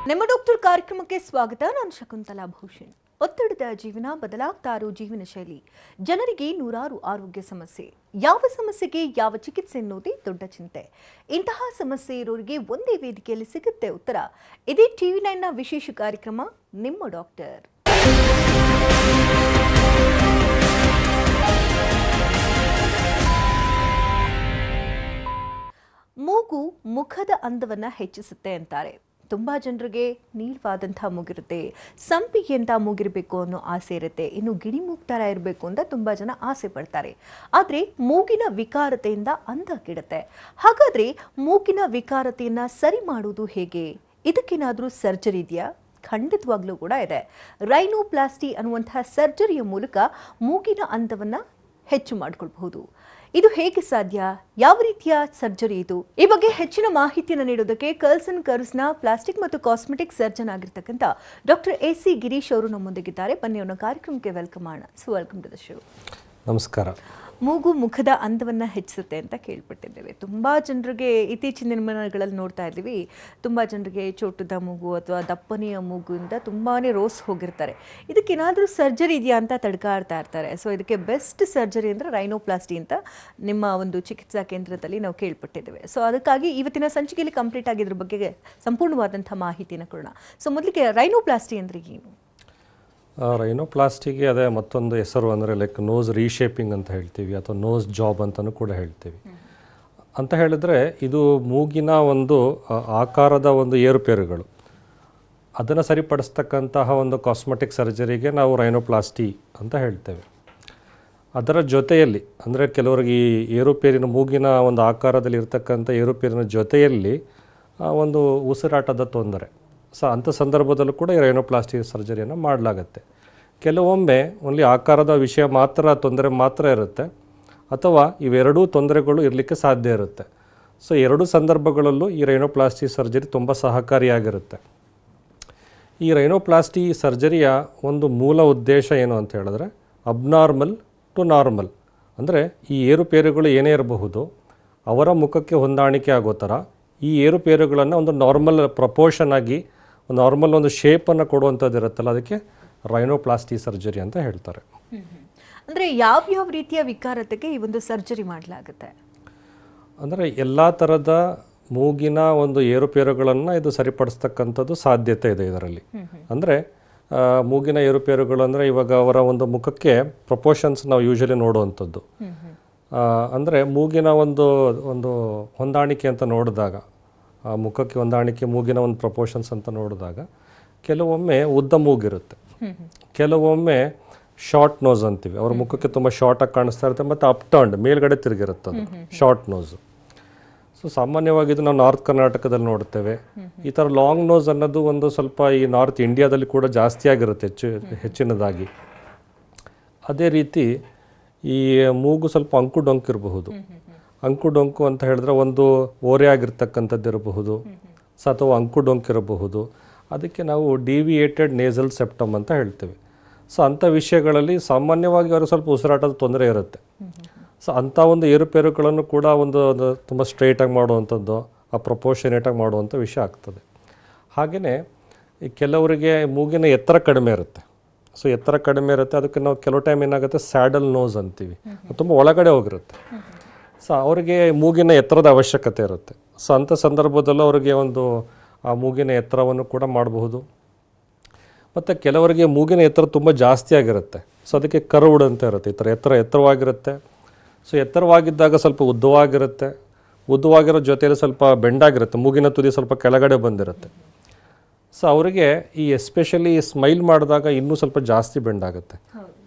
ನಿಮ್ಮ ಡಾಕ್ಟರ್ ಕಾರ್ಯಕ್ರಮಕ್ಕೆ ಸ್ವಾಗತ. ನಾನು ಶಕುಂತಲಾ ಭೂಷಣ್. ಒತ್ತಡದ ಜೀವನ, ಬದಲಾಗ್ತಾ ಇರೋ ಜೀವನ ಶೈಲಿ, ಜನರಿಗೆ ನೂರಾರು ಆರೋಗ್ಯ ಸಮಸ್ಯೆ. ಯಾವ ಸಮಸ್ಯೆಗೆ ಯಾವ ಚಿಕಿತ್ಸೆ ಎನ್ನುವುದೇ ದೊಡ್ಡ ಚಿಂತೆ. ಇಂತಹ ಸಮಸ್ಯೆ ಇರೋರಿಗೆ ಒಂದೇ ವೇದಿಕೆಯಲ್ಲಿ ಸಿಗುತ್ತೆ ಉತ್ತರ. ಇದೇ TV9ನ ವಿಶೇಷ ಕಾರ್ಯಕ್ರಮ ನಿಮ್ಮ ಡಾಕ್ಟರ್. ಮೂಗು ಮುಖದ ಅಂದವನ್ನ ಹೆಚ್ಚಿಸುತ್ತೆ ಅಂತಾರೆ. ತುಂಬಾ ಜನರಿಗೆ ನೀಳವಾದಂತಹ ಮೂಗಿರುತ್ತೆ, ಸಂಪಿಗೆ ಅಂತ ಮೂಗಿರಬೇಕು ಅನ್ನೋ ಆಸೆ ಇರುತ್ತೆ, ಇನ್ನು ಗಿಣಿ ಮೂಗ್ ಥರ ಇರಬೇಕು ಅಂತ ತುಂಬಾ ಜನ ಆಸೆ ಪಡ್ತಾರೆ. ಆದರೆ ಮೂಗಿನ ವಿಕಾರತೆಯಿಂದ ಅಂದ ಕೆಡುತ್ತೆ. ಹಾಗಾದ್ರೆ ಮೂಗಿನ ವಿಕಾರತೆಯನ್ನ ಸರಿ ಮಾಡುವುದು ಹೇಗೆ? ಇದಕ್ಕೇನಾದರೂ ಸರ್ಜರಿ ಇದೆಯಾ? ಖಂಡಿತವಾಗ್ಲೂ ಕೂಡ ಇದೆ. ರೈನೋಪ್ಲಾಸ್ಟಿ ಅನ್ನುವಂತಹ ಸರ್ಜರಿಯ ಮೂಲಕ ಮೂಗಿನ ಅಂದವನ್ನ ಹೆಚ್ಚು ಮಾಡಿಕೊಳ್ಬಹುದು. ಇದು ಹೇಗೆ ಸಾಧ್ಯ? ಯಾವ ರೀತಿಯ ಸರ್ಜರಿ ಇದು? ಈ ಬಗ್ಗೆ ಹೆಚ್ಚಿನ ಮಾಹಿತಿಯನ್ನು ನೀಡೋದಕ್ಕೆ ಕರ್ಲ್ಸ್ ಅಂಡ್ ಕರ್ವ್ಸ್ನ ಪ್ಲಾಸ್ಟಿಕ್ ಮತ್ತು ಕಾಸ್ಮೆಟಿಕ್ ಸರ್ಜನ್ ಆಗಿರ್ತಕ್ಕಂಥ ಡಾಕ್ಟರ್ AC ಗಿರೀಶ್ ಅವರು ನಮ್ಮೊಂದಿಗಿದ್ದಾರೆ. ಬನ್ನಿ ಅವರ ಕಾರ್ಯಕ್ರಮಕ್ಕೆ ವೆಲ್ಕಮ್ ಮಾಡೋಣ. So welcome to the show. ನಮಸ್ಕಾರ. ಮೂಗು ಮುಖದ ಅಂದವನ್ನು ಹೆಚ್ಚಿಸುತ್ತೆ ಅಂತ ಕೇಳ್ಪಟ್ಟಿದ್ದೇವೆ. ತುಂಬ ಜನರಿಗೆ ಇತ್ತೀಚಿನ ದಿನಮಾನಗಳಲ್ಲಿ ನೋಡ್ತಾ ಇದ್ದೀವಿ, ತುಂಬ ಜನರಿಗೆ ಚೋಟದ ಮೂಗು ಅಥವಾ ದಪ್ಪನೆಯ ಮೂಗುವಿಂದ ತುಂಬಾ ರೋಸ್ ಹೋಗಿರ್ತಾರೆ. ಇದಕ್ಕೇನಾದರೂ ಸರ್ಜರಿ ಇದೆಯಾ ಅಂತ ತಡ್ಕಾಡ್ತಾ ಇರ್ತಾರೆ. ಸೊ ಇದಕ್ಕೆ ಬೆಸ್ಟ್ ಸರ್ಜರಿ ಅಂದರೆ ರೈನೋಪ್ಲಾಸ್ಟಿ ಅಂತ ನಿಮ್ಮ ಒಂದು ಚಿಕಿತ್ಸಾ ಕೇಂದ್ರದಲ್ಲಿ ನಾವು ಕೇಳ್ಪಟ್ಟಿದ್ದೇವೆ. ಸೊ ಅದಕ್ಕಾಗಿ ಇವತ್ತಿನ ಸಂಚಿಕೆಯಲ್ಲಿ ಕಂಪ್ಲೀಟ್ ಆಗಿದ್ರ ಬಗ್ಗೆ ಸಂಪೂರ್ಣವಾದಂಥ ಮಾಹಿತಿಯನ್ನು ಕೊಡೋಣ. ಸೊ ಮೊದಲಿಗೆ ರೈನೋಪ್ಲಾಸ್ಟಿ ಅಂದರೆ ಏನು? ರೈನೋಪ್ಲಾಸ್ಟಿಗೆ ಅದೇ ಮತ್ತೊಂದು ಹೆಸರು ಅಂದರೆ ಲೈಕ್ ನೋಸ್ ರೀಶೇಪಿಂಗ್ ಅಂತ ಹೇಳ್ತೀವಿ, ಅಥವಾ ನೋಸ್ ಜಾಬ್ ಅಂತಲೂ ಕೂಡ ಹೇಳ್ತೀವಿ. ಅಂತ ಹೇಳಿದರೆ ಇದು ಮೂಗಿನ ಒಂದು ಆಕಾರದ ಒಂದು ಏರುಪೇರುಗಳು, ಅದನ್ನು ಸರಿಪಡಿಸ್ತಕ್ಕಂತಹ ಒಂದು ಕಾಸ್ಮೆಟಿಕ್ ಸರ್ಜರಿಗೆ ನಾವು ರೈನೋಪ್ಲಾಸ್ಟಿ ಅಂತ ಹೇಳ್ತೇವೆ. ಅದರ ಜೊತೆಯಲ್ಲಿ ಅಂದರೆ ಕೆಲವರಿಗೆ ಈ ಏರುಪೇರಿನ ಮೂಗಿನ ಒಂದು ಆಕಾರದಲ್ಲಿ ಇರ್ತಕ್ಕಂಥ ಏರುಪೇರಿನ ಜೊತೆಯಲ್ಲಿ ಒಂದು ಉಸಿರಾಟದ ತೊಂದರೆ, ಅಂಥ ಸಂದರ್ಭದಲ್ಲೂ ಕೂಡ ಈ ರೈನೋಪ್ಲಾಸ್ಟಿ ಸರ್ಜರಿಯನ್ನು ಮಾಡಲಾಗತ್ತೆ. ಕೆಲವೊಮ್ಮೆ ಓನ್ಲಿ ಆಕಾರದ ವಿಷಯ ಮಾತ್ರ ತೊಂದರೆ ಮಾತ್ರ ಇರುತ್ತೆ, ಅಥವಾ ಇವೆರಡೂ ತೊಂದರೆಗಳು ಇರಲಿಕ್ಕೆ ಸಾಧ್ಯ ಇರುತ್ತೆ. ಸೊ ಎರಡೂ ಸಂದರ್ಭಗಳಲ್ಲೂ ಈ ರೈನೋಪ್ಲಾಸ್ಟಿ ಸರ್ಜರಿ ತುಂಬ ಸಹಕಾರಿಯಾಗಿರುತ್ತೆ. ಈ ರೈನೋಪ್ಲಾಸ್ಟಿ ಸರ್ಜರಿಯ ಒಂದು ಮೂಲ ಉದ್ದೇಶ ಏನು ಅಂತ ಹೇಳಿದ್ರೆ ಅಬ್ನಾರ್ಮಲ್ ಟು ನಾರ್ಮಲ್, ಅಂದರೆ ಈ ಏರುಪೇರುಗಳು ಏನೇ ಇರಬಹುದು ಅವರ ಮುಖಕ್ಕೆ ಹೊಂದಾಣಿಕೆ ಆಗೋ ಥರ ಈ ಏರುಪೇರುಗಳನ್ನು ಒಂದು ನಾರ್ಮಲ್ ಪ್ರಪೋರ್ಷನ್ ಆಗಿ ನಾರ್ಮಲ್ ಒಂದು ಶೇಪನ್ನು ಕೊಡುವಂಥದ್ದು ಇರುತ್ತಲ್ಲ, ಅದಕ್ಕೆ ರೈನೋಪ್ಲಾಸ್ಟಿ ಸರ್ಜರಿ ಅಂತ ಹೇಳ್ತಾರೆ. ಅಂದರೆ ಯಾವ ರೀತಿಯ ವಿಕಾರತೆಗೆ ಈ ಒಂದು ಸರ್ಜರಿ ಮಾಡಲಾಗುತ್ತೆ? ಅಂದರೆ ಎಲ್ಲ ಥರದ ಮೂಗಿನ ಒಂದು ಏರುಪೇರುಗಳನ್ನು ಇದು ಸರಿಪಡಿಸ್ತಕ್ಕಂಥದ್ದು ಸಾಧ್ಯತೆ ಇದೆ ಇದರಲ್ಲಿ. ಅಂದರೆ ಮೂಗಿನ ಏರುಪೇರುಗಳು ಅಂದರೆ ಇವಾಗ ಅವರ ಒಂದು ಮುಖಕ್ಕೆ ಪ್ರಪೋರ್ಷನ್ಸ್ ನಾವು ಯೂಶಲಿ ನೋಡುವಂಥದ್ದು. ಅಂದರೆ ಮೂಗಿನ ಒಂದು ಒಂದು ಹೊಂದಾಣಿಕೆ ಅಂತ ನೋಡಿದಾಗ, ಮುಖಕ್ಕೆ ಹೊಂದಾಣಿಕೆ ಮೂಗಿನ ಒಂದು ಪ್ರಪೋರ್ಷನ್ಸ್ ಅಂತ ನೋಡಿದಾಗ ಕೆಲವೊಮ್ಮೆ ಉದ್ದ ಮೂಗಿರುತ್ತೆ, ಕೆಲವೊಮ್ಮೆ ಶಾರ್ಟ್ ನೋಸ್ ಅಂತೀವಿ, ಅವ್ರ ಮುಖಕ್ಕೆ ತುಂಬ ಶಾರ್ಟಾಗಿ ಕಾಣಿಸ್ತಾ ಇರುತ್ತೆ, ಮತ್ತು ಅಪ್ ಟರ್ನ್ಡ್ ಮೇಲ್ಗಡೆ ತಿರುಗಿರುತ್ತೆ, ಅದು ಶಾರ್ಟ್ ನೋಸು. ಸೊ ಸಾಮಾನ್ಯವಾಗಿ ಇದು ನಾವು ನಾರ್ತ್ ಕರ್ನಾಟಕದಲ್ಲಿ ನೋಡ್ತೇವೆ. ಈ ಥರ ಲಾಂಗ್ ನೋಸ್ ಅನ್ನೋದು ಒಂದು ಸ್ವಲ್ಪ ಈ ನಾರ್ತ್ ಇಂಡಿಯಾದಲ್ಲಿ ಕೂಡ ಜಾಸ್ತಿ ಆಗಿರುತ್ತೆ, ಹೆಚ್ಚಿನದಾಗಿ. ಅದೇ ರೀತಿ ಈ ಮೂಗು ಸ್ವಲ್ಪ ಅಂಕು ಡೊಂಕು ಇರಬಹುದು. ಅಂಕು ಡೊಂಕು ಅಂತ ಹೇಳಿದ್ರೆ ಒಂದು ಓರೆ ಆಗಿರ್ತಕ್ಕಂಥದ್ದು ಇರಬಹುದು, ಅಥವಾ ಅಂಕು ಡೊಂಕು ಇರಬಹುದು. ಅದಕ್ಕೆ ನಾವು ಡಿವಿಯೇಟೆಡ್ ನೇಸಲ್ ಸೆಪ್ಟಮ್ ಅಂತ ಹೇಳ್ತೇವೆ. ಸೊ ಅಂಥ ವಿಷಯಗಳಲ್ಲಿ ಸಾಮಾನ್ಯವಾಗಿ ಅವ್ರಿಗೆ ಸ್ವಲ್ಪ ಉಸಿರಾಟದ ತೊಂದರೆ ಇರುತ್ತೆ. ಸೊ ಅಂಥ ಒಂದು ಏರುಪೇರುಗಳನ್ನು ಕೂಡ ಒಂದು ತುಂಬ ಸ್ಟ್ರೈಟಾಗಿ ಮಾಡುವಂಥದ್ದು, ಆ ಪ್ರಪೋರ್ಷನೇಟಾಗಿ ಮಾಡುವಂಥ ವಿಷಯ ಆಗ್ತದೆ. ಹಾಗೆಯೇ ಈ ಕೆಲವರಿಗೆ ಮೂಗಿನ ಎತ್ತರ ಕಡಿಮೆ ಇರುತ್ತೆ. ಸೊ ಎತ್ತರ ಕಡಿಮೆ ಇರುತ್ತೆ, ಅದಕ್ಕೆ ನಾವು ಕೆಲವು ಟೈಮ್ ಏನಾಗುತ್ತೆ ಸ್ಯಾಡಲ್ ನೋಸ್ ಅಂತೀವಿ, ತುಂಬ ಒಳಗಡೆ ಹೋಗಿರುತ್ತೆ. ಸೊ ಅವರಿಗೆ ಮೂಗಿನ ಎತ್ತರದ ಅವಶ್ಯಕತೆ ಇರುತ್ತೆ. ಸೊ ಅಂಥ ಸಂದರ್ಭದಲ್ಲೂ ಅವರಿಗೆ ಒಂದು ಆ ಮೂಗಿನ ಎತ್ತರವನ್ನು ಕೂಡ ಮಾಡಬಹುದು. ಮತ್ತು ಕೆಲವರಿಗೆ ಮೂಗಿನ ಎತ್ತರ ತುಂಬ ಜಾಸ್ತಿ ಆಗಿರುತ್ತೆ. ಸೊ ಅದಕ್ಕೆ ಕರ್ವ್ಡ್ ಅಂತ ಇರುತ್ತೆ, ಈ ಥರ ಎತ್ತರವಾಗಿರುತ್ತೆ. ಸೊ ಎತ್ತರವಾಗಿದ್ದಾಗ ಸ್ವಲ್ಪ ಉದ್ದವಾಗಿರುತ್ತೆ, ಉದ್ದವಾಗಿರೋ ಜೊತೆಯಲ್ಲಿ ಸ್ವಲ್ಪ ಬೆಂಡಾಗಿರುತ್ತೆ, ಮೂಗಿನ ತುದಿ ಸ್ವಲ್ಪ ಕೆಳಗಡೆ ಬಂದಿರುತ್ತೆ. ಸೊ ಅವರಿಗೆ ಈ ಎಸ್ಪೆಷಲಿ ಸ್ಮೈಲ್ ಮಾಡಿದಾಗ ಇನ್ನೂ ಸ್ವಲ್ಪ ಜಾಸ್ತಿ ಬೆಂಡಾಗುತ್ತೆ,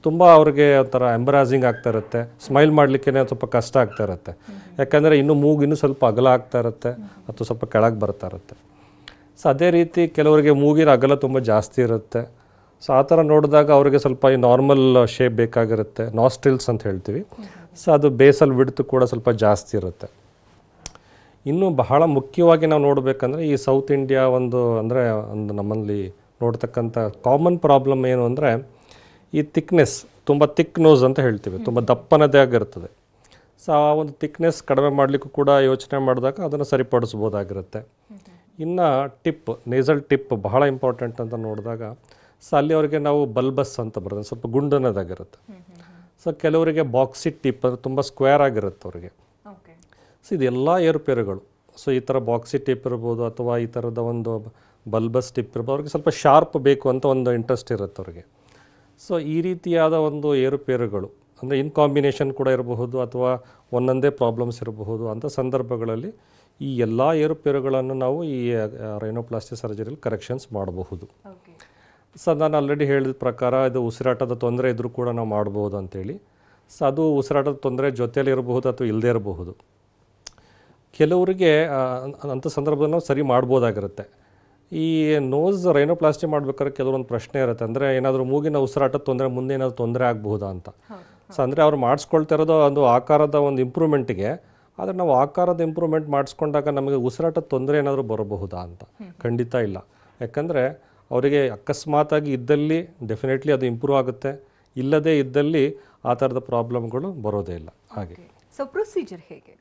ತುಂಬ ಅವ್ರಿಗೆ ಒಂಥರ ಎಂಬರಾಸಿಂಗ್ ಆಗ್ತಾ ಇರುತ್ತೆ. ಸ್ಮೈಲ್ ಮಾಡಲಿಕ್ಕೆ ಸ್ವಲ್ಪ ಕಷ್ಟ ಆಗ್ತಾ ಇರುತ್ತೆ, ಯಾಕಂದರೆ ಇನ್ನೂ ಮೂಗು ಇನ್ನೂ ಸ್ವಲ್ಪ ಅಗಲ ಆಗ್ತಾ ಇರುತ್ತೆ, ಅಥವಾ ಸ್ವಲ್ಪ ಕೆಳಗೆ ಬರ್ತಾ ಇರುತ್ತೆ. ಸೊ ಅದೇ ರೀತಿ ಕೆಲವರಿಗೆ ಮೂಗಿನ ಅಗಲ ತುಂಬ ಜಾಸ್ತಿ ಇರುತ್ತೆ. ಸೊ ಆ ಥರ ನೋಡಿದಾಗ ಅವರಿಗೆ ಸ್ವಲ್ಪ ಈ ನಾರ್ಮಲ್ ಶೇಪ್ ಬೇಕಾಗಿರುತ್ತೆ, ನಾಸ್ಟ್ರಿಲ್ಸ್ ಅಂತ ಹೇಳ್ತೀವಿ. ಸೊ ಅದು ಬೇಸಲ್ ವಿಡ್ತ್ ಕೂಡ ಸ್ವಲ್ಪ ಜಾಸ್ತಿ ಇರುತ್ತೆ. ಇನ್ನು ಬಹಳ ಮುಖ್ಯವಾಗಿ ನಾವು ನೋಡಬೇಕಂದ್ರೆ ಈ ಸೌತ್ ಇಂಡಿಯಾ ಅಂದರೆ ನಮ್ಮಲ್ಲಿ ನೋಡ್ತಕ್ಕಂಥ ಕಾಮನ್ ಪ್ರಾಬ್ಲಮ್ ಏನು ಅಂದರೆ ಈ ಥಿಕ್ನೆಸ್, ತುಂಬ ಥಿಕ್ ನೋಸ್ ಅಂತ ಹೇಳ್ತೀವಿ, ತುಂಬ ದಪ್ಪನದೇ ಆಗಿರ್ತದೆ. ಸೊ ಆ ಒಂದು ಥಿಕ್ನೆಸ್ ಕಡಿಮೆ ಮಾಡಲಿಕ್ಕೂ ಕೂಡ ಯೋಚನೆ ಮಾಡಿದಾಗ ಅದನ್ನು ಸರಿಪಡಿಸ್ಬೋದಾಗಿರುತ್ತೆ. ಇನ್ನು ಟಿಪ್, ನೇಸಲ್ ಟಿಪ್ ಬಹಳ ಇಂಪಾರ್ಟೆಂಟ್ ಅಂತ ನೋಡಿದಾಗ ಸೊ ಅಲ್ಲಿ ಅವರಿಗೆ ನಾವು ಬಲ್ಬಸ್ ಅಂತ ಬರ್ತದೆ, ಸ್ವಲ್ಪ ಗುಂಡನದಾಗಿರುತ್ತೆ. ಸೊ ಕೆಲವರಿಗೆ ಬಾಕ್ಸಿ ಟಿಪ್ ಅಂದರೆ ತುಂಬ ಸ್ಕ್ವೇರ್ ಆಗಿರುತ್ತೆ ಅವರಿಗೆ. ಸೊ ಇದೆಲ್ಲ ಏರುಪೇರುಗಳು. ಸೊ ಈ ಥರ ಬಾಕ್ಸಿ ಟಿಪ್ ಇರ್ಬೋದು ಅಥವಾ ಈ ಥರದ ಒಂದು ಬಲ್ಬಸ್ ಟಿಪ್ ಇರ್ಬೋದು, ಅವ್ರಿಗೆ ಸ್ವಲ್ಪ ಶಾರ್ಪ್ ಬೇಕು ಅಂತ ಒಂದು ಇಂಟ್ರೆಸ್ಟ್ ಇರುತ್ತೆ ಅವ್ರಿಗೆ. ಸೊ ಈ ರೀತಿಯಾದ ಒಂದು ಏರುಪೇರುಗಳು ಅಂದರೆ ಇನ್ ಕಾಂಬಿನೇಷನ್ ಕೂಡ ಇರಬಹುದು ಅಥವಾ ಒಂದೊಂದೇ ಪ್ರಾಬ್ಲಮ್ಸ್ ಇರಬಹುದು. ಅಂಥ ಸಂದರ್ಭಗಳಲ್ಲಿ ಈ ಎಲ್ಲ ಏರುಪೇರುಗಳನ್ನು ನಾವು ಈ ರೈನೋಪ್ಲಾಸ್ಟಿ ಸರ್ಜರಿಯಲ್ಲಿ ಕರೆಕ್ಷನ್ಸ್ ಮಾಡಬಹುದು. ಸೊ ನಾನು ಆಲ್ರೆಡಿ ಹೇಳಿದ ಪ್ರಕಾರ ಇದು ಉಸಿರಾಟದ ತೊಂದರೆ ಇದ್ದರೂ ಕೂಡ ನಾವು ಮಾಡ್ಬೋದು ಅಂತೇಳಿ. ಸೊ ಅದು ಉಸಿರಾಟದ ತೊಂದರೆ ಜೊತೆಯಲ್ಲಿ ಇರಬಹುದು ಅಥವಾ ಇಲ್ಲದೇ ಇರಬಹುದು. ಕೆಲವರಿಗೆ ಅಂಥ ಸಂದರ್ಭದಲ್ಲಿ ನಾವು ಸರಿ ಮಾಡ್ಬೋದಾಗಿರುತ್ತೆ. ಈ ನೋಸ್ ರೈನೋಪ್ಲಾಸ್ಟಿ ಮಾಡ್ಬೇಕಾದ್ರೆ ಕೆಲವೊಂದು ಪ್ರಶ್ನೆ ಇರುತ್ತೆ, ಅಂದರೆ ಏನಾದರೂ ಮೂಗಿನ ಉಸಿರಾಟದ ತೊಂದರೆ ಮುಂದೆ ಏನಾದರೂ ತೊಂದರೆ ಆಗಬಹುದಾ ಅಂತ. ಸೊ ಅಂದರೆ ಅವ್ರು ಮಾಡಿಸ್ಕೊಳ್ತಾ ಇರೋದು ಒಂದು ಆಕಾರದ ಒಂದು ಇಂಪ್ರೂವ್ಮೆಂಟಿಗೆ, ಆದರೆ ನಾವು ಆಕಾರದ ಇಂಪ್ರೂವ್ಮೆಂಟ್ ಮಾಡಿಸ್ಕೊಂಡಾಗ ನಮಗೆ ಉಸಿರಾಟದ ತೊಂದರೆ ಏನಾದರೂ ಬರಬಹುದಾ ಅಂತ. ಖಂಡಿತ ಇಲ್ಲ. ಯಾಕಂದರೆ ಅವರಿಗೆ ಅಕಸ್ಮಾತಾಗಿ ಇದ್ದಲ್ಲಿ ಡೆಫಿನೆಟ್ಲಿ ಅದು ಇಂಪ್ರೂವ್ ಆಗುತ್ತೆ, ಇಲ್ಲದೇ ಇದ್ದಲ್ಲಿ ಆ ಥರದ ಪ್ರಾಬ್ಲಮ್ಗಳು ಬರೋದೇ ಇಲ್ಲ. ಹಾಗೆ ಸೊ ಪ್ರೊಸೀಜರ್ ಹೇಗೆ?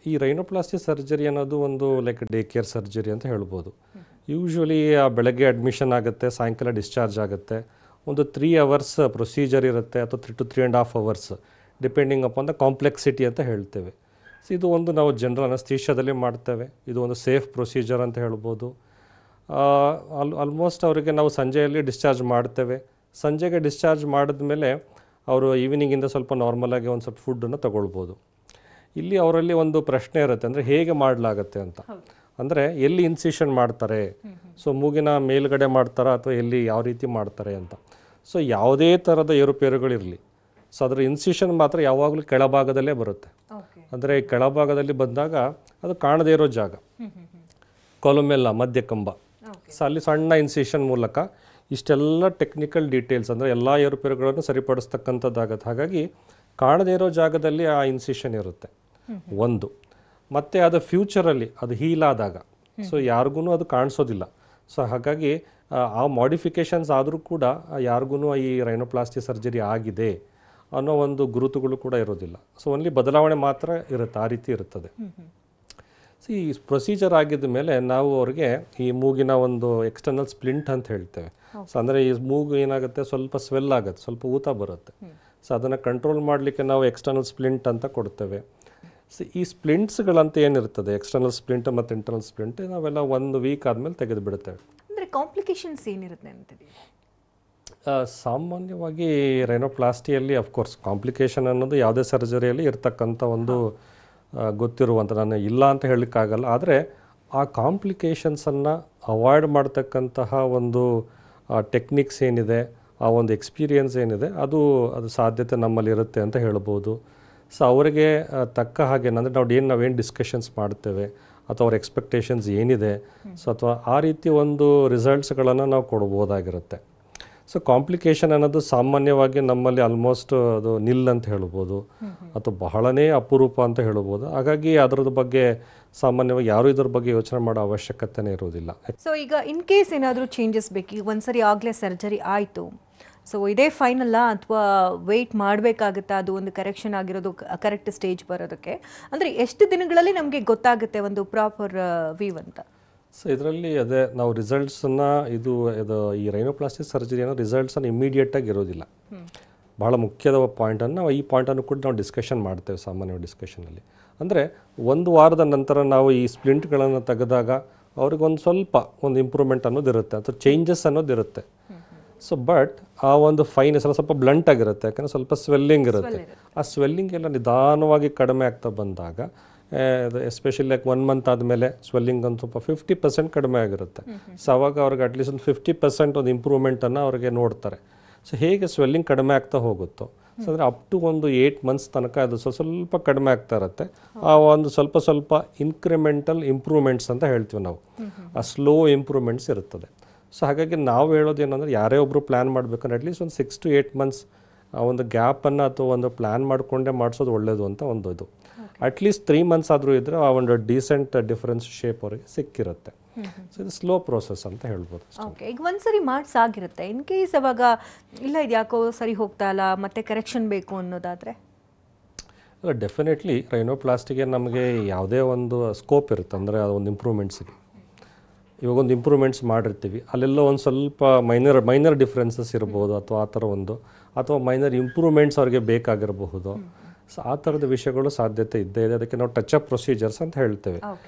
ಈ ರೈನೋಪ್ಲಾಸ್ಟಿ ಸರ್ಜರಿ ಅನ್ನೋದು ಒಂದು ಲೈಕ್ ಡೇ ಕೇರ್ ಸರ್ಜರಿ ಅಂತ ಹೇಳ್ಬೋದು. ಯೂಶ್ವಲಿ ಬೆಳಗ್ಗೆ ಅಡ್ಮಿಷನ್ ಆಗುತ್ತೆ, ಸಾಯಂಕಾಲ ಡಿಸ್ಚಾರ್ಜ್ ಆಗುತ್ತೆ. ಒಂದು 3 hours ಪ್ರೊಸೀಜರ್ ಇರುತ್ತೆ ಅಥವಾ 3 to 3.5 hours depending upon the complexity ಅಂತ ಹೇಳ್ತೇವೆ. ಸೊ ಇದು ಒಂದು ನಾವು ಜನರಲ್ ಅನಸ್ತೇಷಿಯಾದಲ್ಲಿ ಮಾಡ್ತೇವೆ. ಇದು ಒಂದು ಸೇಫ್ ಪ್ರೊಸೀಜರ್ ಅಂತ ಹೇಳ್ಬೋದು. ಆಲ್ಮೋಸ್ಟ್ ಅವರಿಗೆ ನಾವು ಸಂಜೆಯಲ್ಲಿ ಡಿಸ್ಚಾರ್ಜ್ ಮಾಡ್ತೇವೆ. ಸಂಜೆಗೆ ಡಿಸ್ಚಾರ್ಜ್ ಮಾಡಿದ್ಮೇಲೆ ಅವರು ಈವ್ನಿಂಗಿಂದ ಸ್ವಲ್ಪ ನಾರ್ಮಲಾಗಿ ಒಂದು ಸ್ವಲ್ಪ ಫುಡ್ಡನ್ನು ತಗೊಳ್ಬೋದು. ಇಲ್ಲಿ ಅವರಲ್ಲಿ ಒಂದು ಪ್ರಶ್ನೆ ಇರುತ್ತೆ, ಅಂದರೆ ಹೇಗೆ ಮಾಡಲಾಗತ್ತೆ ಅಂತ. ಅಂದರೆ ಎಲ್ಲಿ ಇನ್ಸಿಷನ್ ಮಾಡ್ತಾರೆ, ಸೊ ಮೂಗಿನ ಮೇಲ್ಗಡೆ ಮಾಡ್ತಾರಾ ಅಥವಾ ಎಲ್ಲಿ ಯಾವ ರೀತಿ ಮಾಡ್ತಾರೆ ಅಂತ. ಸೊ ಯಾವುದೇ ಥರದ ಏರುಪೇರುಗಳಿರಲಿ, ಸೊ ಅದರ ಇನ್ಸಿಷನ್ ಮಾತ್ರ ಯಾವಾಗಲೂ ಕೆಳಭಾಗದಲ್ಲೇ ಬರುತ್ತೆ. ಅಂದರೆ ಕೆಳಭಾಗದಲ್ಲಿ ಬಂದಾಗ ಅದು ಕಾಣದೇ ಇರೋ ಜಾಗ, ಕೊಲೊಮೆಲ್ಲ ಮಧ್ಯಕಂಬ. ಸೊ ಅಲ್ಲಿ ಸಣ್ಣ ಇನ್ಸಿಷನ್ ಮೂಲಕ ಇಷ್ಟೆಲ್ಲ ಟೆಕ್ನಿಕಲ್ ಡೀಟೇಲ್ಸ್ ಅಂದರೆ ಎಲ್ಲ ಏರುಪೇರುಗಳನ್ನು ಸರಿಪಡಿಸ್ತಕ್ಕಂಥದ್ದಾಗತ್ತೆ. ಹಾಗಾಗಿ ಕಾಣದೇ ಇರೋ ಜಾಗದಲ್ಲಿ ಆ ಇನ್ಸಿಷನ್ ಇರುತ್ತೆ ಒಂದು. ಮತ್ತು ಅದು ಫ್ಯೂಚರಲ್ಲಿ ಅದು ಹೀಲ್ ಆದಾಗ ಸೊ ಯಾರಿಗೂ ಅದು ಕಾಣಿಸೋದಿಲ್ಲ. ಸೊ ಹಾಗಾಗಿ ಆ ಮಾಡಿಫಿಕೇಷನ್ಸ್ ಆದರೂ ಕೂಡ ಯಾರಿಗೂ ಈ ರೈನೋಪ್ಲಾಸ್ಟಿ ಸರ್ಜರಿ ಆಗಿದೆ ಅನ್ನೋ ಒಂದು ಗುರುತುಗಳು ಕೂಡ ಇರೋದಿಲ್ಲ. ಸೊ ಓನ್ಲಿ ಬದಲಾವಣೆ ಮಾತ್ರ ಇರುತ್ತೆ, ಆ ರೀತಿ ಇರುತ್ತದೆ. ಸೊ ಈ ಪ್ರೊಸೀಜರ್ ಆಗಿದ್ದ ಮೇಲೆ ನಾವು ಅವ್ರಿಗೆ ಈ ಮೂಗಿನ ಒಂದು ಎಕ್ಸ್ಟರ್ನಲ್ ಸ್ಪ್ಲಿಂಟ್ ಅಂತ ಹೇಳ್ತೇವೆ. ಸೊ ಅಂದರೆ ಈ ಮೂಗು ಏನಾಗುತ್ತೆ, ಸ್ವಲ್ಪ ಸ್ವೆಲ್ ಆಗುತ್ತೆ, ಸ್ವಲ್ಪ ಊತ ಬರುತ್ತೆ. ಸೊ ಅದನ್ನು ಕಂಟ್ರೋಲ್ ಮಾಡಲಿಕ್ಕೆ ನಾವು ಎಕ್ಸ್ಟರ್ನಲ್ ಸ್ಪ್ಲಿಂಟ್ ಅಂತ ಕೊಡ್ತೇವೆ. ಸೊ ಈ ಸ್ಪ್ಲಿಂಟ್ಸ್ಗಳಂತ ಏನಿರ್ತದೆ, ಎಕ್ಸ್ಟರ್ನಲ್ ಸ್ಪ್ಲಿಂಟ್ ಮತ್ತು ಇಂಟರ್ನಲ್ ಸ್ಪ್ಲಿಂಟ್, ನಾವೆಲ್ಲ 1 week ಆದಮೇಲೆ ತೆಗೆದು ಬಿಡುತ್ತೇವೆ. ಅಂದರೆ ಕಾಂಪ್ಲಿಕೇಶನ್ಸ್ ಏನಿರುತ್ತೆ ಅಂತೀವಿ? ಸಾಮಾನ್ಯವಾಗಿ ರೈನೋಪ್ಲಾಸ್ಟಿಯಲ್ಲಿ ಅಫ್ಕೋರ್ಸ್ ಕಾಂಪ್ಲಿಕೇಶನ್ ಅನ್ನೋದು ಯಾವುದೇ ಸರ್ಜರಿಯಲ್ಲಿ ಇರ್ತಕ್ಕಂಥ ಒಂದು ಗೊತ್ತಿರುವಂಥ, ನಾನು ಇಲ್ಲ ಅಂತ ಹೇಳಲಿಕ್ಕಾಗಲ್ಲ. ಆದರೆ ಆ ಕಾಂಪ್ಲಿಕೇಶನ್ಸನ್ನು ಅವಾಯ್ಡ್ ಮಾಡ್ತಕ್ಕಂತಹ ಒಂದು ಟೆಕ್ನಿಕ್ಸ್ ಏನಿದೆ, ಆ ಒಂದು ಎಕ್ಸ್ಪೀರಿಯನ್ಸ್ ಏನಿದೆ, ಅದು ಸಾಧ್ಯತೆ ನಮ್ಮಲ್ಲಿ ಇರುತ್ತೆ ಅಂತ ಹೇಳ್ಬೋದು. ಸೊ ಅವರಿಗೆ ತಕ್ಕ ಹಾಗೆ ಅಂದರೆ ನಾವೇನು ಡಿಸ್ಕಷನ್ಸ್ ಮಾಡ್ತೇವೆ ಅಥವಾ ಅವ್ರ ಎಕ್ಸ್ಪೆಕ್ಟೇಷನ್ಸ್ ಏನಿದೆ, ಸೊ ಅಥವಾ ಆ ರೀತಿ ಒಂದು ರಿಸಲ್ಟ್ಸ್ಗಳನ್ನು ನಾವು ಕೊಡ್ಬೋದಾಗಿರುತ್ತೆ. ಸೊ ಕಾಂಪ್ಲಿಕೇಶನ್ ಅನ್ನೋದು ಸಾಮಾನ್ಯವಾಗಿ ನಮ್ಮಲ್ಲಿ ಆಲ್ಮೋಸ್ಟ್ ಅದು ನಿಲ್ ಅಂತ ಹೇಳ್ಬೋದು ಅಥವಾ ಬಹಳನೇ ಅಪರೂಪ ಅಂತ ಹೇಳ್ಬೋದು. ಹಾಗಾಗಿ ಅದರದ ಬಗ್ಗೆ ಸಾಮಾನ್ಯವಾಗಿ ಯಾರೂ ಇದ್ರ ಬಗ್ಗೆ ಯೋಚನೆ ಮಾಡೋ ಅವಶ್ಯಕತೆನೇ ಇರೋದಿಲ್ಲ. ಸೊ ಈಗ ಇನ್ ಕೇಸ್ ಏನಾದರೂ ಚೇಂಜಸ್ ಬೇಕು, ಈಗ ಒಂದ್ಸರಿ ಆಗಲೇ ಸರ್ಜರಿ ಆಯಿತು, ಸೊ ಇದೇ ಫೈನಲ್ಲ ಅಥವಾ ವೆಯ್ಟ್ ಮಾಡಬೇಕಾಗುತ್ತಾ ಅದು ಒಂದು ಕರೆಕ್ಷನ್ ಆಗಿರೋದು ಕರೆಕ್ಟ್ ಸ್ಟೇಜ್ ಬರೋದಕ್ಕೆ? ಅಂದರೆ ಎಷ್ಟು ದಿನಗಳಲ್ಲಿ ನಮಗೆ ಗೊತ್ತಾಗುತ್ತೆ ಒಂದು ಪ್ರಾಪರ್ ವ್ಯೂ ಅಂತ? ಸೊ ಇದರಲ್ಲಿ ಅದೇ ನಾವು ರಿಸಲ್ಟ್ಸನ್ನು ಇದು ಈ ರೈನೋಪ್ಲಾಸ್ಟಿ ಸರ್ಜರಿ ಅನ್ನೋ ರಿಸಲ್ಟ್ಸನ್ನು ಇಮಿಡಿಯೇಟಾಗಿ ಇರೋದಿಲ್ಲ. ಭಾಳ ಮುಖ್ಯದ ಪಾಯಿಂಟನ್ನು, ಈ ಪಾಯಿಂಟನ್ನು ಕೂಡ ನಾವು ಡಿಸ್ಕಷನ್ ಮಾಡ್ತೇವೆ ಸಾಮಾನ್ಯ ಡಿಸ್ಕಷನಲ್ಲಿ. ಅಂದರೆ 1 ವಾರದ ನಂತರ ನಾವು ಈ ಸ್ಪ್ಲಿಂಟ್ಗಳನ್ನು ತೆಗೆದಾಗ ಅವ್ರಿಗೊಂದು ಸ್ವಲ್ಪ ಒಂದು ಇಂಪ್ರೂವ್ಮೆಂಟ್ ಅನ್ನೋದಿರುತ್ತೆ ಅಥವಾ ಚೇಂಜಸ್ ಅನ್ನೋದಿರುತ್ತೆ. ಸೊ ಬಟ್ ಆ ಒಂದು ಫೈನೆಸ್ ಎಲ್ಲ ಸ್ವಲ್ಪ ಬ್ಲಂಟ್ ಆಗಿರುತ್ತೆ, ಯಾಕಂದರೆ ಸ್ವಲ್ಪ ಸ್ವೆಲ್ಲಿಂಗ್ ಇರುತ್ತೆ. ಆ ಸ್ವೆಲ್ಲಿಂಗ್ ಎಲ್ಲ ನಿಧಾನವಾಗಿ ಕಡಿಮೆ ಆಗ್ತಾ ಬಂದಾಗ, ಎಸ್ಪೆಷಲಿ ಲೈಕ್ 1 month ಆದಮೇಲೆ ಸ್ವೆಲ್ಲಿಂಗ್ ಒಂದು ಸ್ವಲ್ಪ 50% ಕಡಿಮೆ ಆಗಿರುತ್ತೆ. ಸೊ ಅವಾಗ ಅವ್ರಿಗೆ ಅಟ್ಲೀಸ್ಟ್ ಒಂದು 50% ಒಂದು ಇಂಪ್ರೂವ್ಮೆಂಟನ್ನು ಅವ್ರಿಗೆ ನೋಡ್ತಾರೆ. ಸೊ ಹೇಗೆ ಸ್ವೆಲ್ಲಿಂಗ್ ಕಡಿಮೆ ಆಗ್ತಾ ಹೋಗುತ್ತೋ, ಸೊ ಅಂದರೆ ಅಪ್ ಟು ಒಂದು 8 months ತನಕ ಅದು ಸ್ವಲ್ಪ ಕಡಿಮೆ ಆಗ್ತಾ ಇರುತ್ತೆ. ಆ ಒಂದು ಸ್ವಲ್ಪ ಇನ್ಕ್ರಿಮೆಂಟಲ್ ಇಂಪ್ರೂವ್ಮೆಂಟ್ಸ್ ಅಂತ ಹೇಳ್ತೀವಿ ನಾವು, ಆ ಸ್ಲೋ ಇಂಪ್ರೂವ್ಮೆಂಟ್ಸ್ ಇರುತ್ತದೆ. ಸೊ ಹಾಗಾಗಿ ನಾವು ಹೇಳೋದೇನೆಂದರೆ, ಯಾರೇ ಒಬ್ಬರು ಪ್ಲ್ಯಾನ್ ಮಾಡಬೇಕಂದ್ರೆ ಅಟ್ಲೀಸ್ಟ್ ಒಂದು 6 to 8 months ಆ ಒಂದು ಗ್ಯಾಪನ್ನು ಅಥವಾ ಒಂದು ಪ್ಲ್ಯಾನ್ ಮಾಡಿಕೊಂಡೇ ಮಾಡಿಸೋದು ಒಳ್ಳೆಯದು ಅಂತ ಒಂದು ಇದು. ಅಟ್ಲೀಸ್ಟ್ 3 months ಆದರೂ ಇದ್ದರೆ ಆ ಒಂದು ಡೀಸೆಂಟ್ ಡಿಫರೆನ್ಸ್ ಶೇಪ್ ಅವರಿಗೆ ಸಿಕ್ಕಿರುತ್ತೆ. ಸೊ ಇದು ಸ್ಲೋ ಪ್ರೋಸೆಸ್ ಅಂತ ಹೇಳ್ಬೋದು. ಓಕೆ, ಈಗ ಒಂದ್ಸರಿ ಮಾಡಿಸಾಗಿರುತ್ತೆ, ಇನ್ ಕೇಸ್ ಅವಾಗ ಇಲ್ಲ ಇದು ಯಾಕೋ ಸರಿ ಹೋಗ್ತಾ ಇಲ್ಲ ಮತ್ತೆ ಕರೆಕ್ಷನ್ ಬೇಕು ಅನ್ನೋದಾದರೆ? ಅಲ್ಲ, ಡೆಫಿನೆಟ್ಲಿ ರೈನೋಪ್ಲಾಸ್ಟಿಗೆ ನಮಗೆ ಯಾವುದೇ ಒಂದು ಸ್ಕೋಪ್ ಇರುತ್ತೆ, ಅಂದರೆ ಅದೊಂದು ಇಂಪ್ರೂವ್ಮೆಂಟ್ಸಿಗೆ. ಇವಾಗ ಒಂದು ಇಂಪ್ರೂವ್ಮೆಂಟ್ಸ್ ಮಾಡಿರ್ತೀವಿ, ಅಲ್ಲೆಲ್ಲ ಒಂದು ಸ್ವಲ್ಪ ಮೈನರ್ ಡಿಫ್ರೆನ್ಸಸ್ ಇರ್ಬೋದು, ಅಥವಾ ಆ ಥರ ಅಥವಾ ಮೈನರ್ ಇಂಪ್ರೂವ್ಮೆಂಟ್ಸ್ ಅವ್ರಿಗೆ ಬೇಕಾಗಿರಬಹುದು. ಸೊ ಆ ಥರದ ವಿಷಯಗಳು ಸಾಧ್ಯತೆ ಇದ್ದೇ ಇದೆ. ಅದಕ್ಕೆ ನಾವು ಟಚ್ ಅಪ್ ಪ್ರೊಸೀಜರ್ಸ್ ಅಂತ ಹೇಳ್ತೇವೆ.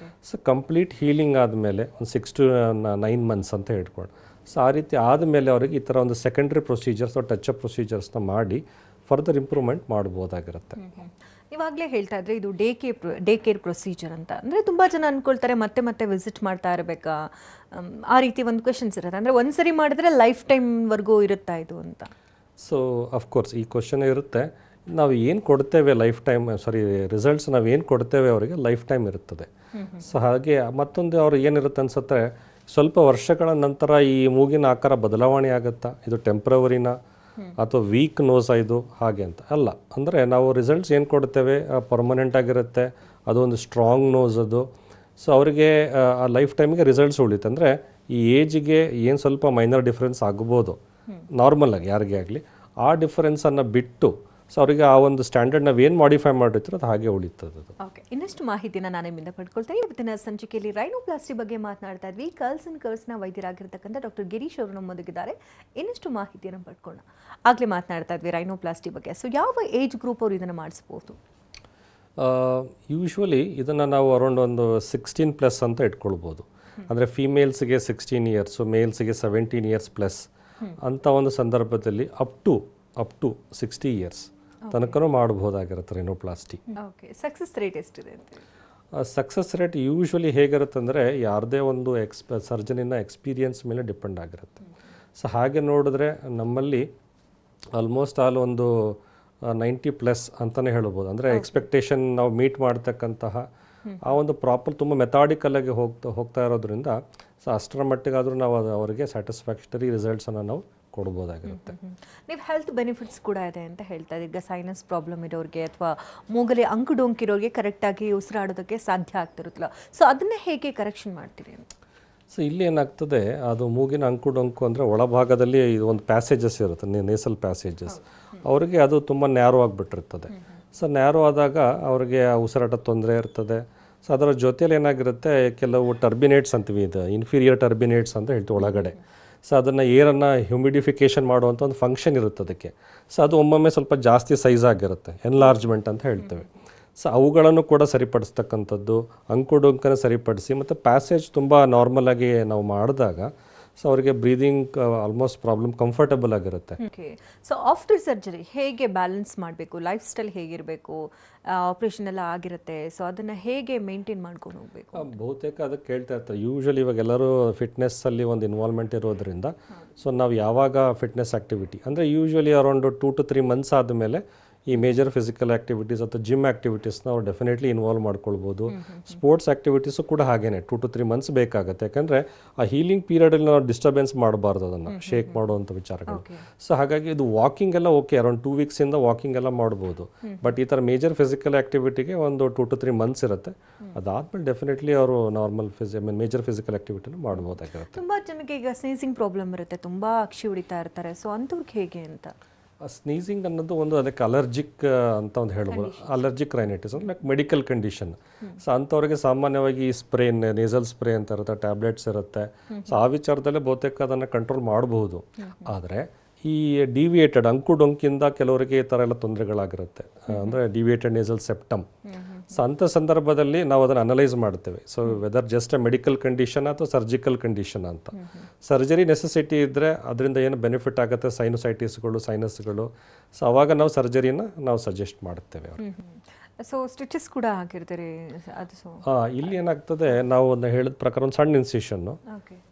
ಸೊ ಕಂಪ್ಲೀಟ್ ಹೀಲಿಂಗ್ ಆದಮೇಲೆ ಒಂದು 6 to 9 months ಅಂತ ಹೇಳ್ಕೊಂಡು, ಸೊ ಆ ರೀತಿ ಆದಮೇಲೆ ಅವರಿಗೆ ಈ ಥರ ಒಂದು ಸೆಕೆಂಡ್ರಿ ಪ್ರೊಸೀಜರ್ಸ್ ಟಚ್ ಅಪ್ ಪ್ರೊಸೀಜರ್ಸ್ನ ಮಾಡಿ ಫರ್ದರ್ ಇಂಪ್ರೂವ್ಮೆಂಟ್ ಮಾಡ್ಬೋದಾಗಿರುತ್ತೆ. ಇವಾಗಲೇ ಹೇಳ್ತಾ ಇದ್ರೆ ಇದು ಡೇ ಕೇರ್ ಪ್ರೊಸೀಜರ್ ಅಂತ. ಅಂದರೆ ತುಂಬ ಜನ ಅಂದ್ಕೊಳ್ತಾರೆ ಮತ್ತೆ ಮತ್ತೆ ವಿಸಿಟ್ ಮಾಡ್ತಾ ಇರಬೇಕಾ, ಆ ರೀತಿ ಒಂದು ಕ್ವೆಶನ್ಸ್ ಇರುತ್ತೆ. ಅಂದರೆ ಒಂದ್ಸರಿ ಮಾಡಿದ್ರೆ ಲೈಫ್ ಟೈಮ್ವರೆಗೂ ಇರುತ್ತಾ ಇದು ಅಂತ? ಸೊ ಅಫ್ಕೋರ್ಸ್ ಈ ಕ್ವಶನ್ ಇರುತ್ತೆ. ನಾವು ಏನು ಕೊಡ್ತೇವೆ ರಿಸಲ್ಟ್ಸ್ ನಾವು ಏನು ಕೊಡ್ತೇವೆ ಅವರಿಗೆ ಲೈಫ್ ಟೈಮ್ ಇರುತ್ತದೆ. ಸೊ ಹಾಗೆ ಮತ್ತೊಂದು ಅವ್ರು ಏನಿರುತ್ತೆ ಅನ್ಸುತ್ತೆ, ಸ್ವಲ್ಪ ವರ್ಷಗಳ ನಂತರ ಈ ಮೂಗಿನ ಆಕಾರ ಬದಲಾವಣೆ ಆಗುತ್ತಾ, ಇದು ಟೆಂಪ್ರವರಿನ ಅಥವಾ ವೀಕ್ ನೋಸ್ ಇದು ಹಾಗೆ ಅಂತ ಅಲ್ಲ. ಅಂದರೆ ನಾವು ರಿಸಲ್ಟ್ಸ್ ಏನು ಕೊಡ್ತೇವೆ ಪರ್ಮನೆಂಟ್ ಆಗಿರುತ್ತೆ, ಅದೊಂದು ಸ್ಟ್ರಾಂಗ್ ನೋಸ್ ಅದು. ಸೊ ಅವರಿಗೆ ಆ ಲೈಫ್ ಟೈಮಿಗೆ ರಿಸಲ್ಟ್ಸ್ ಉಳಿಯುತ್ತೆ. ಅಂದರೆ ಈ ಏಜಿಗೆ ಏನು ಸ್ವಲ್ಪ ಮೈನರ್ ಡಿಫ್ರೆನ್ಸ್ ಆಗ್ಬೋದು ನಾರ್ಮಲ್ ಆಗಿ ಯಾರಿಗೇ ಆಗಲಿ, ಆ ಡಿಫರೆನ್ಸನ್ನು ಬಿಟ್ಟು ಸೊ ಅವರಿಗೆ ಆ ಒಂದು ಸ್ಟ್ಯಾಂಡರ್ಡ್ ನಾವು ಏನು ಮಾಡಿಫೈ ಮಾಡಿರ್ತೀರೋ ಅದು ಹಾಗೆ ಉಳಿತದೆ. ಓಕೆ, ಇನ್ನಷ್ಟು ಮಾಹಿತಿನ ನಾನು ನಿಮ್ಮಿಂದ ಪಡ್ಕೊಳ್ತೇನೆ. ಇವತ್ತಿನ ಸಂಚಿಕೆಯಲ್ಲಿ ರೈನೋಪ್ಲಾಸ್ಟಿ ಬಗ್ಗೆ ಮಾತನಾಡ್ತಾ ಇದ್ವಿ. ಕರ್ಲ್ಸ್ ಅಂಡ್ ಕರ್ವ್ಸ್ನ ವೈದ್ಯರಾಗಿರ್ತಕ್ಕಂಥ ಡಾಕ್ಟರ್ ಗಿರೀಶ್ ಅವರು ನಮ್ಮೊಂದಿಗಿದ್ದಾರೆ. ಇನ್ನಷ್ಟು ಮಾಹಿತಿಯನ್ನು ಪಡ್ಕೊಳ್ಳೋಣ. ಆಗಲೇ ಮಾತನಾಡ್ತಾ ಇದ್ವಿ ರೈನೋಪ್ಲಾಸ್ಟಿ ಬಗ್ಗೆ. ಸೊ ಯಾವ ಏಜ್ ಗ್ರೂಪ್ ಅವರು ಇದನ್ನು ಮಾಡಿಸ್ಬೋದು? ಯೂಶ್ವಲಿ ಇದನ್ನು ನಾವು ಅರೌಂಡ್ ಒಂದು 16+ ಅಂತ ಇಟ್ಕೊಳ್ಬೋದು. ಅಂದರೆ ಫೀಮೇಲ್ಸ್ಗೆ 16 years, ಮೇಲ್ಸ್ಗೆ 17 years ಪ್ಲಸ್ ಅಂತ ಒಂದು ಸಂದರ್ಭದಲ್ಲಿ ಅಪ್ ಟು 60 years ತನಕನೂ ಮಾಡಬಹುದಾಗಿರುತ್ತೆ ರೈನೋಪ್ಲಾಸ್ಟಿ. ಓಕೆ, ಸಕ್ಸಸ್ ರೇಟ್ ಎಷ್ಟಿದೆ ಅಂತ? ಸಕ್ಸಸ್ ರೇಟ್ ಯೂಶ್ವಲಿ ಹೇಗಿರುತ್ತೆ ಅಂದರೆ ಯಾರದೇ ಒಂದು ಸರ್ಜನಿನ ಎಕ್ಸ್ಪೀರಿಯನ್ಸ್ ಮೇಲೆ ಡಿಪೆಂಡ್ ಆಗಿರುತ್ತೆ. ಸೊ ಹಾಗೆ ನೋಡಿದ್ರೆ ನಮ್ಮಲ್ಲಿ ಆಲ್ಮೋಸ್ಟ್ ಒಂದು 90+ ಅಂತಲೇ ಹೇಳ್ಬೋದು. ಅಂದರೆ ಎಕ್ಸ್ಪೆಕ್ಟೇಷನ್ ನಾವು ಮೀಟ್ ಮಾಡ್ತಕ್ಕಂತಹ ಆ ಒಂದು ಪ್ರಾಪರ್ ತುಂಬ ಮೆಥಾಡಿಕಲಾಗಿ ಹೋಗ್ತಾ ಇರೋದ್ರಿಂದ ಸೊ ಅಷ್ಟರ ಮಟ್ಟಿಗಾದರೂ ನಾವು ಅವರಿಗೆ ಸ್ಯಾಟಿಸ್ಫ್ಯಾಕ್ಟರಿ ರಿಸಲ್ಟ್ಸನ್ನು ನಾವು ಕೊಡ್ಬೋದಾಗಿರುತ್ತೆ. ನೀವು ಹೆಲ್ತ್ ಬೆನಿಫಿಟ್ಸ್ ಕೂಡ ಇದೆ ಅಂತ ಹೇಳ್ತಾ ಇದ್ದೀವಿ. ಈಗ ಸೈನಸ್ ಪ್ರಾಬ್ಲಮ್ ಇರೋರಿಗೆ ಅಥವಾ ಮೂಗಲಿ ಅಂಕು ಡೊಂಕಿರೋರಿಗೆ ಕರೆಕ್ಟಾಗಿ ಉಸಿರಾಡೋದಕ್ಕೆ ಸಾಧ್ಯ ಆಗ್ತಿರುತ್ತಲ್ಲ, ಸೊ ಅದನ್ನೇ ಹೇಗೆ ಕರೆಕ್ಷನ್ ಮಾಡ್ತೀರಿ ಅಂತ? ಸೊ ಇಲ್ಲಿ ಏನಾಗ್ತದೆ, ಅದು ಮೂಗಿನ ಅಂಕು ಡೊಂಕು ಅಂದರೆ ಒಳಭಾಗದಲ್ಲಿ ಒಂದು ಪ್ಯಾಸೇಜಸ್ ಇರುತ್ತೆ, ನೇಸಲ್ ಪ್ಯಾಸೇಜಸ್. ಅವರಿಗೆ ಅದು ತುಂಬ ನ್ಯಾರೋ ಆಗಿಬಿಟ್ಟಿರ್ತದೆ. ಸೊ ನ್ಯಾರೋ ಆದಾಗ ಅವ್ರಿಗೆ ಉಸಿರಾಟ ತೊಂದರೆ ಇರ್ತದೆ. ಸೊ ಅದರ ಜೊತೆಯಲ್ಲಿ ಏನಾಗಿರುತ್ತೆ, ಕೆಲವು ಟರ್ಬಿನೇಟ್ಸ್ ಅಂತೀವಿ, ಇದು ಇನ್ಫೀರಿಯರ್ ಟರ್ಬಿನೇಟ್ಸ್ ಅಂತ ಹೇಳ್ತೀವಿ ಒಳಗಡೆ. ಸೊ ಅದನ್ನು ಏರನ್ನು ಹ್ಯೂಮಿಡಿಫಿಕೇಷನ್ ಮಾಡುವಂಥ ಒಂದು ಫಂಕ್ಷನ್ ಇರುತ್ತೆ ಅದಕ್ಕೆ. ಸೊ ಅದು ಒಮ್ಮೊಮ್ಮೆ ಸ್ವಲ್ಪ ಜಾಸ್ತಿ ಸೈಜ್ ಆಗಿರುತ್ತೆ, ಎನ್ಲಾರ್ಜ್ಮೆಂಟ್ ಅಂತ ಹೇಳ್ತೇವೆ. ಸೊ ಅವುಗಳನ್ನು ಕೂಡ ಸರಿಪಡಿಸ್ತಕ್ಕಂಥದ್ದು, ಅಂಕುಡೊಂಕನ್ನು ಸರಿಪಡಿಸಿ ಮತ್ತು ಪ್ಯಾಸೇಜ್ ತುಂಬ ನಾರ್ಮಲಾಗಿ ನಾವು ಮಾಡಿದಾಗ ಸೊ ಅವರಿಗೆ ಬ್ರೀದಿಂಗ್ ಆಲ್ಮೋಸ್ಟ್ ಪ್ರಾಬ್ಲಮ್ ಕಂಫರ್ಟಬಲ್ ಆಗಿರುತ್ತೆ. ಓಕೆ, ಸೊ ಆಫ್ಟರ್ ಸರ್ಜರಿ ಹೇಗೆ ಬ್ಯಾಲೆನ್ಸ್ ಮಾಡಬೇಕು, ಲೈಫ್ ಸ್ಟೈಲ್ ಹೇಗಿರಬೇಕು, ಆಪ್ರೇಷನ್ ಎಲ್ಲ ಆಗಿರುತ್ತೆ, ಸೊ ಅದನ್ನು ಹೇಗೆ ಮೇಂಟೈನ್ ಮಾಡ್ಕೊಂಡು ಹೋಗಬೇಕು? ಬಹುತೇಕ ಅದಕ್ಕೆ ಕೇಳ್ತಾ ಇರ್ತಾರೆ. ಯೂಶ್ವಲಿ ಇವಾಗ ಎಲ್ಲರೂ ಫಿಟ್ನೆಸ್ಸಲ್ಲಿ ಒಂದು ಇನ್ವಾಲ್ವ್ಮೆಂಟ್ ಇರೋದ್ರಿಂದ ಸೊ ನಾವು ಯಾವಾಗ ಫಿಟ್ನೆಸ್ ಆ್ಯಕ್ಟಿವಿಟಿ ಅಂದರೆ ಯೂಶ್ವಲಿ ಅರೌಂಡ್ 2 to 3 months ಆದಮೇಲೆ ಈ ಮೇಜರ್ ಫಿಸಿಕಲ್ ಆ್ಯಕ್ಟಿವಿಟೀಸ್ ಅಥವಾ ಜಿಮ್ ಆ್ಯಕ್ಟಿವಿಟೀಸ್ನ ಅವ್ರು ಡೆಫಿನೆಟ್ಲಿ ಇನ್ವಾಲ್ವ್ ಮಾಡ್ಕೊಳ್ಬೋದು. ಸ್ಪೋರ್ಟ್ಸ್ ಆ್ಯಕ್ಟಿವಿಟೀಸು ಕೂಡ ಹಾಗೇನೆ 2 to 3 months ಬೇಕಾಗುತ್ತೆ. ಯಾಕಂದರೆ ಆ ಹೀಲಿಂಗ್ ಪೀರಿಯಡಲ್ಲಿ ನಾವು ಡಿಸ್ಟರ್ಬೆನ್ಸ್ ಮಾಡಬಾರ್ದು ಅದನ್ನು ಶೇಕ್ ಮಾಡುವಂಥ ವಿಚಾರಗಳು. ಸೊ ಹಾಗಾಗಿ ಇದು ವಾಕಿಂಗ್ ಎಲ್ಲ ಓಕೆ, ಅರೌಂಡ್ 2 weeks ವಾಕಿಂಗ್ ಎಲ್ಲ ಮಾಡ್ಬೋದು. ಬಟ್ ಈ ಥರ ಮೇಜರ್ ಫಿಸಿಕಲ್ ಆ್ಯಕ್ಟಿವಿಟಿಗೆ ಒಂದು 2 to 3 months ಇರುತ್ತೆ. ಅದಾದಮೇಲೆ ಡೆಫಿನೆಟ್ಲಿ ಅವರು ನಾರ್ಮಲ್ ಮೇಜರ್ ಫಿಸಿಕಲ್ ಆ್ಯಕ್ಟಿವಿಟಿನ ಮಾಡ್ಬೋದಾಗಿರುತ್ತೆ. ತುಂಬ ಜನಕ್ಕೆ ಈಗ ಸ್ನೀಸಿಂಗ್ ಪ್ರಾಬ್ಲಮ್ ಇರುತ್ತೆ, ತುಂಬ ಅಕ್ಷಿ ಹೊಡಿತಾ ಇರ್ತಾರೆ, ಸೊ ಅಂಥವ್ರಿಗೆ ಹೇಗೆ ಅಂತ? ಸ್ನೀಸಿಂಗ್ ಅನ್ನೋದು ಒಂದು ಅದಕ್ಕೆ ಅಲರ್ಜಿಕ್ ಅಂತ ಒಂದು ಹೇಳ್ಬೋದು. ಅಲರ್ಜಿಕ್ ರೈನೈಟಿಸ್ ಅಂದ್ರೆ ಮೆಡಿಕಲ್ ಕಂಡೀಷನ್. ಸೊ ಅಂಥವ್ರಿಗೆ ಸಾಮಾನ್ಯವಾಗಿ ಈ ಸ್ಪ್ರೇ, ನೇಸಲ್ ಸ್ಪ್ರೇ ಅಂತ ಇರುತ್ತೆ, ಟ್ಯಾಬ್ಲೆಟ್ಸ್ ಇರುತ್ತೆ. ಸೊ ಆ ವಿಚಾರದಲ್ಲೇ ಬಹುತೇಕ ಅದನ್ನು ಕಂಟ್ರೋಲ್ ಮಾಡಬಹುದು. ಆದರೆ ಈ ಡಿವಿಯೇಟೆಡ್ ಅಂಕು ಡೊಂಕಿಂದ ಕೆಲವರಿಗೆ ಈ ಥರ ಎಲ್ಲ ತೊಂದರೆಗಳಾಗಿರುತ್ತೆ, ಅಂದರೆ ಡಿವಿಯೇಟೆಡ್ ನೇಸಲ್ ಸೆಪ್ಟಮ್. ಸೊ ಅಂಥ ಸಂದರ್ಭದಲ್ಲಿ ನಾವು ಅದನ್ನು ಅನಲೈಸ್ ಮಾಡ್ತೇವೆ. So whether just a medical condition ಅಥವಾ ಸರ್ಜಿಕಲ್ ಕಂಡೀಷನ್ ಅಂತ. ಸರ್ಜರಿ ನೆಸೆಸಿಟಿ ಇದ್ದರೆ ಅದರಿಂದ ಏನು ಬೆನಿಫಿಟ್ ಆಗುತ್ತೆ, ಸೈನೋಸೈಟಿಸ್ಗಳು, ಸೈನಸ್ಗಳು. ಸೊ ಅವಾಗ ನಾವು ಸರ್ಜರಿನ ನಾವು ಸಜೆಸ್ಟ್ ಮಾಡ್ತೇವೆ ಅವ್ರಿಗೆ. ಸೊ ಸ್ಟಿಚಸ್ ಕೂಡ ಹಾಕಿರ್ತೀರಿ ಅದು? ಸೊ ಇಲ್ಲಿ ಏನಾಗ್ತದೆ, ನಾವು ಒಂದು ಹೇಳಿದ ಪ್ರಕಾರ ಒಂದು ಸಣ್ಣ ಇನ್ಸಿಷನ್ನು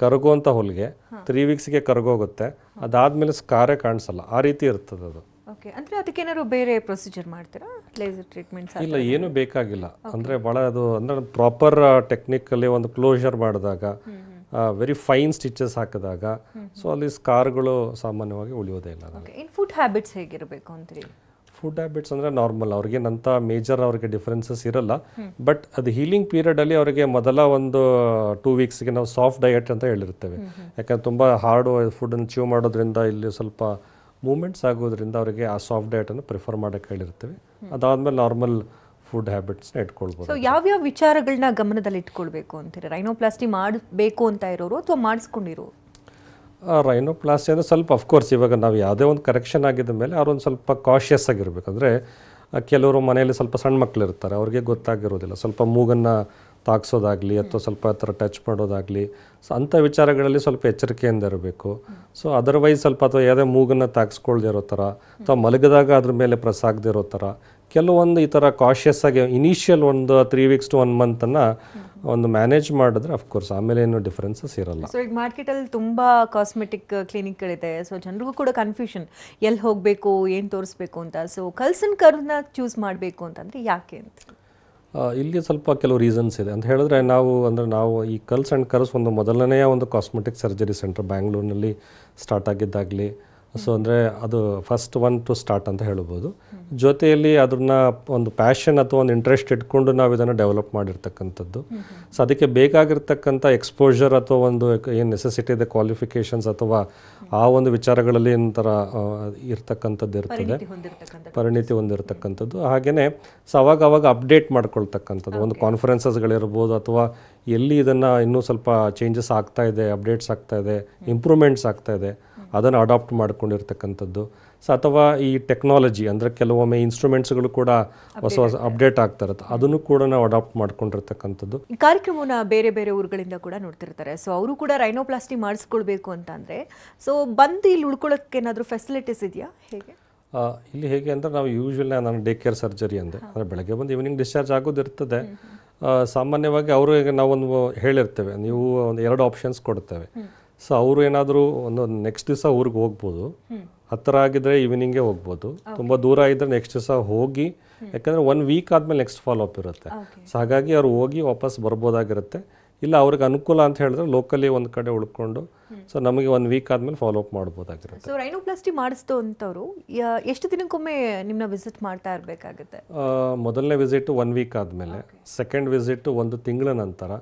ಕರಗುವಂಥ ಹೊಲಿಗೆ 3 weeks ಕರಗೋಗುತ್ತೆ. ಅದಾದಮೇಲೆ ಸ್ಕಾರೇ ಕಾಣಿಸಲ್ಲ, ಆ ರೀತಿ ಇರ್ತದೆ ಅದು. ಓಕೆ, ಅಂದರೆ ಅದಕ್ಕೆ ಏನಾದ್ರು ಬೇರೆ ಪ್ರೊಸೀಜರ್ ಮಾಡ್ತೀರಾ, ಲೇಸರ್ ಟ್ರೀಟ್ಮೆಂಟ್ಸ್? ಇಲ್ಲ, ಏನು ಬೇಕಾಗಿಲ್ಲ. ಅಂದರೆ ಭಾಳ ಅದು ಅಂದರೆ ಪ್ರಾಪರ್ ಟೆಕ್ನಿಕಲ್ಲಿ ಒಂದು ಕ್ಲೋಷರ್ ಮಾಡಿದಾಗ, ವೆರಿ ಫೈನ್ ಸ್ಟಿಚಸ್ ಹಾಕಿದಾಗ ಸೊ ಅಲ್ಲಿ ಸ್ಕಾರ್ಗಳು ಸಾಮಾನ್ಯವಾಗಿ ಉಳಿಯೋದೇ ಇಲ್ಲ. ಇನ್ ಫುಡ್ ಹ್ಯಾಬಿಟ್ಸ್ ಹೇಗಿರಬೇಕು ಅಂತೀರಿ? ಫುಡ್ ಹ್ಯಾಬಿಟ್ಸ್ ಅಂದರೆ ನಾರ್ಮಲ್, ಅವ್ರಿಗೇನಂತ ಮೇಜರ್ ಅವ್ರಿಗೆ ಡಿಫ್ರೆನ್ಸಸ್ ಇರಲ್ಲ. ಬಟ್ ಅದು ಹೀಲಿಂಗ್ ಪೀರಿಯಡಲ್ಲಿ ಅವರಿಗೆ ಮೊದಲ ಒಂದು 2 weeks ನಾವು ಸಾಫ್ಟ್ ಡಯಟ್ ಅಂತ ಹೇಳಿರ್ತೇವೆ. ಯಾಕಂದ್ರೆ ತುಂಬ ಹಾರ್ಡ್ ಫುಡನ್ನು ಚೀವ್ ಮಾಡೋದ್ರಿಂದ ಇಲ್ಲಿ ಸ್ವಲ್ಪ ಮೂಮೆಂಟ್ಸ್ ಆಗೋದ್ರಿಂದ ಅವರಿಗೆ ಆ ಸಾಫ್ಟ್ ಡಯಟನ್ನು ಪ್ರಿಫರ್ ಮಾಡೋಕ್ಕೆ ಹೇಳಿರ್ತೀವಿ. ಅದಾದಮೇಲೆ ನಾರ್ಮಲ್ ಫುಡ್ ಹ್ಯಾಬಿಟ್ಸ್ನ ಇಟ್ಕೊಳ್ಬೋದು. ಸೊ ಯಾವ್ಯಾವ ವಿಚಾರಗಳನ್ನ ಗಮನದಲ್ಲಿ ಇಟ್ಕೊಳ್ಬೇಕು ಅಂತೀರಿ? ರೈನೋಪ್ಲಾಸ್ಟಿ ಮಾಡಬೇಕು ಅಂತ ಇರೋರು ಅಥವಾ ಮಾಡಿಸ್ಕೊಂಡಿರೋರು? ರೈನೋಪ್ಲಾಸ್ಟಿ ಅಂದರೆ ಸ್ವಲ್ಪ ಅಫ್ಕೋರ್ಸ್ ಇವಾಗ ನಾವು ಯಾವುದೇ ಒಂದು ಕರೆಕ್ಷನ್ ಆಗಿದ್ದ ಮೇಲೆ ಅವ್ರೊಂದು ಸ್ವಲ್ಪ ಕಾಷಿಯಸ್ ಆಗಿರ್ಬೇಕು. ಅಂದರೆ ಕೆಲವರು ಮನೆಯಲ್ಲಿ ಸ್ವಲ್ಪ ಸಣ್ಣ ಮಕ್ಕಳು ಇರ್ತಾರೆ, ಅವ್ರಿಗೆ ಗೊತ್ತಾಗಿರೋದಿಲ್ಲ, ಸ್ವಲ್ಪ ಮೂಗನ್ನು ತಾಗಿಸೋದಾಗಲಿ ಅಥವಾ ಸ್ವಲ್ಪ ಹತ್ರ ಟಚ್ ಮಾಡೋದಾಗಲಿ, ಸೊ ಅಂಥ ವಿಚಾರಗಳಲ್ಲಿ ಸ್ವಲ್ಪ ಎಚ್ಚರಿಕೆಯಿಂದ ಇರಬೇಕು. ಸೊ ಅದರ್ವೈಸ್ ಸ್ವಲ್ಪ ಅಥವಾ ಯಾವುದೇ ಮೂಗನ್ನು ತಾಗಿಸ್ಕೊಳ್ದೇ ಇರೋ ಥರ ಅಥವಾ ಮಲಗಿದಾಗ ಅದ್ರ ಮೇಲೆ ಪ್ರೆಸ್ ಆಗದೆ ಇರೋ ಥರ ಕೆಲವೊಂದು ಈ ಥರ ಕಾಷಿಯಸ್ ಆಗಿ ಇನಿಷಿಯಲ್ ಒಂದು 3 weeks to 1 month ಒಂದು ಮ್ಯಾನೇಜ್ ಮಾಡಿದ್ರೆ ಅಫ್ಕೋರ್ಸ್ ಆಮೇಲೆ ಏನು ಡಿಫ್ರೆನ್ಸಸ್ ಇರಲ್ಲ. ಸೊ ಈಗ ಮಾರ್ಕೆಟಲ್ಲಿ ತುಂಬ ಕಾಸ್ಮೆಟಿಕ್ ಕ್ಲಿನಿಕ್ಗಳಿದೆ. ಸೊ ಜನರಿಗೂ ಕೂಡ ಕನ್ಫ್ಯೂಷನ್, ಎಲ್ಲಿ ಹೋಗಬೇಕು, ಏನು ತೋರಿಸ್ಬೇಕು ಅಂತ. ಸೊ ಕರ್ಲ್ಸ್ ಆ್ಯಂಡ್ ಕರ್ವ್ನ ಚೂಸ್ ಮಾಡಬೇಕು ಅಂತಂದರೆ ಯಾಕೆ ಅಂತ? ಇಲ್ಲಿ ಸ್ವಲ್ಪ ಕೆಲವು ರೀಸನ್ಸ್ ಇದೆ ಅಂತ ಹೇಳಿದ್ರೆ, ನಾವು ಈ ಕರ್ಲ್ಸ್ ಆ್ಯಂಡ್ ಕರ್ವ್ಸ್ ಒಂದು ಮೊದಲನೆಯ ಒಂದು ಕಾಸ್ಮೆಟಿಕ್ ಸರ್ಜರಿ ಸೆಂಟರ್ ಬ್ಯಾಂಗ್ಳೂರಿನಲ್ಲಿ ಸ್ಟಾರ್ಟ್ ಆಗಿದ್ದಾಗಲಿ. ಸೊ ಅಂದರೆ ಅದು ಫಸ್ಟ್ ಒನ್ ಟು ಸ್ಟಾರ್ಟ್ ಅಂತ ಹೇಳ್ಬೋದು. ಜೊತೆಯಲ್ಲಿ ಅದನ್ನ ಒಂದು ಪ್ಯಾಷನ್ ಅಥವಾ ಒಂದು ಇಂಟ್ರೆಸ್ಟ್ ಇಟ್ಕೊಂಡು ನಾವು ಇದನ್ನು ಡೆವಲಪ್ ಮಾಡಿರ್ತಕ್ಕಂಥದ್ದು. ಸೊ ಅದಕ್ಕೆ ಬೇಕಾಗಿರ್ತಕ್ಕಂಥ ಎಕ್ಸ್ಪೋಜರ್ ಅಥವಾ ಒಂದು ಏನು ನೆಸೆಸಿಟಿ ಇದೆ, ಕ್ವಾಲಿಫಿಕೇಷನ್ಸ್ ಅಥವಾ ಆ ಒಂದು ವಿಚಾರಗಳಲ್ಲಿ ಒಂಥರ ಇರ್ತಕ್ಕಂಥದ್ದು ಇರ್ತದೆ, ಪರಿಣಿತಿ ಹೊಂದಿರತಕ್ಕಂಥದ್ದು. ಹಾಗೆಯೇ ಸೊ ಅವಾಗ ಅಪ್ಡೇಟ್ ಮಾಡ್ಕೊಳ್ತಕ್ಕಂಥದ್ದು, ಒಂದು ಕಾನ್ಫರೆನ್ಸಸ್ಗಳಿರ್ಬೋದು ಅಥವಾ ಎಲ್ಲಿ ಇದನ್ನು ಇನ್ನೂ ಸ್ವಲ್ಪ ಚೇಂಜಸ್ ಆಗ್ತಾ ಇದೆ, ಅಪ್ಡೇಟ್ಸ್ ಆಗ್ತಾ ಇದೆ, ಇಂಪ್ರೂವ್ಮೆಂಟ್ಸ್ ಆಗ್ತಾ ಇದೆ, ಅದನ್ನು ಅಡಾಪ್ಟ್ ಮಾಡ್ಕೊಂಡಿರ್ತಕ್ಕಂಥದ್ದು. ಸೊ ಅಥವಾ ಈ ಟೆಕ್ನಾಲಜಿ ಅಂದರೆ ಕೆಲವೊಮ್ಮೆ ಇನ್ಸ್ಟ್ರೂಮೆಂಟ್ಸ್ಗಳು ಕೂಡ ಹೊಸ ಅಪ್ಡೇಟ್ ಆಗ್ತಾ ಇರುತ್ತೆ, ಅದನ್ನು ಕೂಡ ನಾವು ಅಡಾಪ್ಟ್ ಮಾಡ್ಕೊಂಡಿರ್ತಕ್ಕಂಥದ್ದು. ಈ ಕಾರ್ಯಕ್ರಮನ ಬೇರೆ ಬೇರೆ ಊರುಗಳಿಂದ ಕೂಡ ನೋಡ್ತಿರ್ತಾರೆ. ಸೊ ಅವರು ಕೂಡ ರೈನೋಪ್ಲಾಸ್ಟಿ ಮಾಡಿಸ್ಕೊಳ್ಬೇಕು ಅಂತಂದರೆ ಸೊ ಬಂದು ಇಲ್ಲಿ ಉಳ್ಕೊಳ್ಳೋಕ್ಕೆ ಏನಾದರೂ ಫೆಸಿಲಿಟೀಸ್ ಇದೆಯಾ? ಹೇಗೆ ಇಲ್ಲಿ ಹೇಗೆ ಅಂದರೆ ನಾವು ಯೂಶ್ವಲಿ ನಾನು ಡೇ ಕೇರ್ ಸರ್ಜರಿ ಅಂದರೆ ಬೆಳಗ್ಗೆ ಬಂದು ಈವ್ನಿಂಗ್ ಡಿಸ್ಚಾರ್ಜ್ ಆಗೋದಿರ್ತದೆ. ಸಾಮಾನ್ಯವಾಗಿ ಅವ್ರಿಗೆ ನಾವೊಂದು ಹೇಳಿರ್ತೇವೆ, ನೀವು ಒಂದು 2 ಆಪ್ಷನ್ಸ್ ಕೊಡ್ತೇವೆ. ಸೊ ಅವರು ಏನಾದರೂ ಒಂದು ನೆಕ್ಸ್ಟ್ ದಿವಸ ಊರಿಗೆ ಹೋಗ್ಬೋದು, ಹತ್ತಿರ ಆಗಿದ್ರೆ ಈವ್ನಿಂಗೇ ಹೋಗ್ಬೋದು, ತುಂಬ ದೂರ ಇದ್ದರೆ ನೆಕ್ಸ್ಟ್ ದಿವಸ ಹೋಗಿ, ಯಾಕಂದರೆ 1 week ಆದಮೇಲೆ ನೆಕ್ಸ್ಟ್ ಫಾಲೋ ಅಪ್ ಇರುತ್ತೆ. ಸೊ ಹಾಗಾಗಿ ಅವ್ರು ಹೋಗಿ ವಾಪಸ್ ಬರ್ಬೋದಾಗಿರುತ್ತೆ. ಇಲ್ಲ ಅವ್ರಿಗೆ ಅನುಕೂಲ ಅಂತ ಹೇಳಿದ್ರೆ ಲೋಕಲಿ ಒಂದು ಕಡೆ ಉಳ್ಕೊಂಡು ಸೊ ನಮಗೆ 1 week ಆದಮೇಲೆ ಫಾಲೋ ಅಪ್ ಮಾಡ್ಬೋದಾಗಿರುತ್ತೆ. ಸೊ ರೈನೋಪ್ಲಾಸ್ಟಿ ಮಾಡಿಸ್ತು ಅಂತವರು ಎಷ್ಟು ದಿನಕ್ಕೊಮ್ಮೆ ನಿಮ್ಮನ್ನ ವಿಸಿಟ್ ಮಾಡ್ತಾ ಇರಬೇಕಾಗುತ್ತೆ? ಮೊದಲನೇ ವಿಸಿಟ್ 1 week ಆದಮೇಲೆ, ಸೆಕೆಂಡ್ ವಿಸಿಟ್ 1 ತಿಂಗಳ ನಂತರ,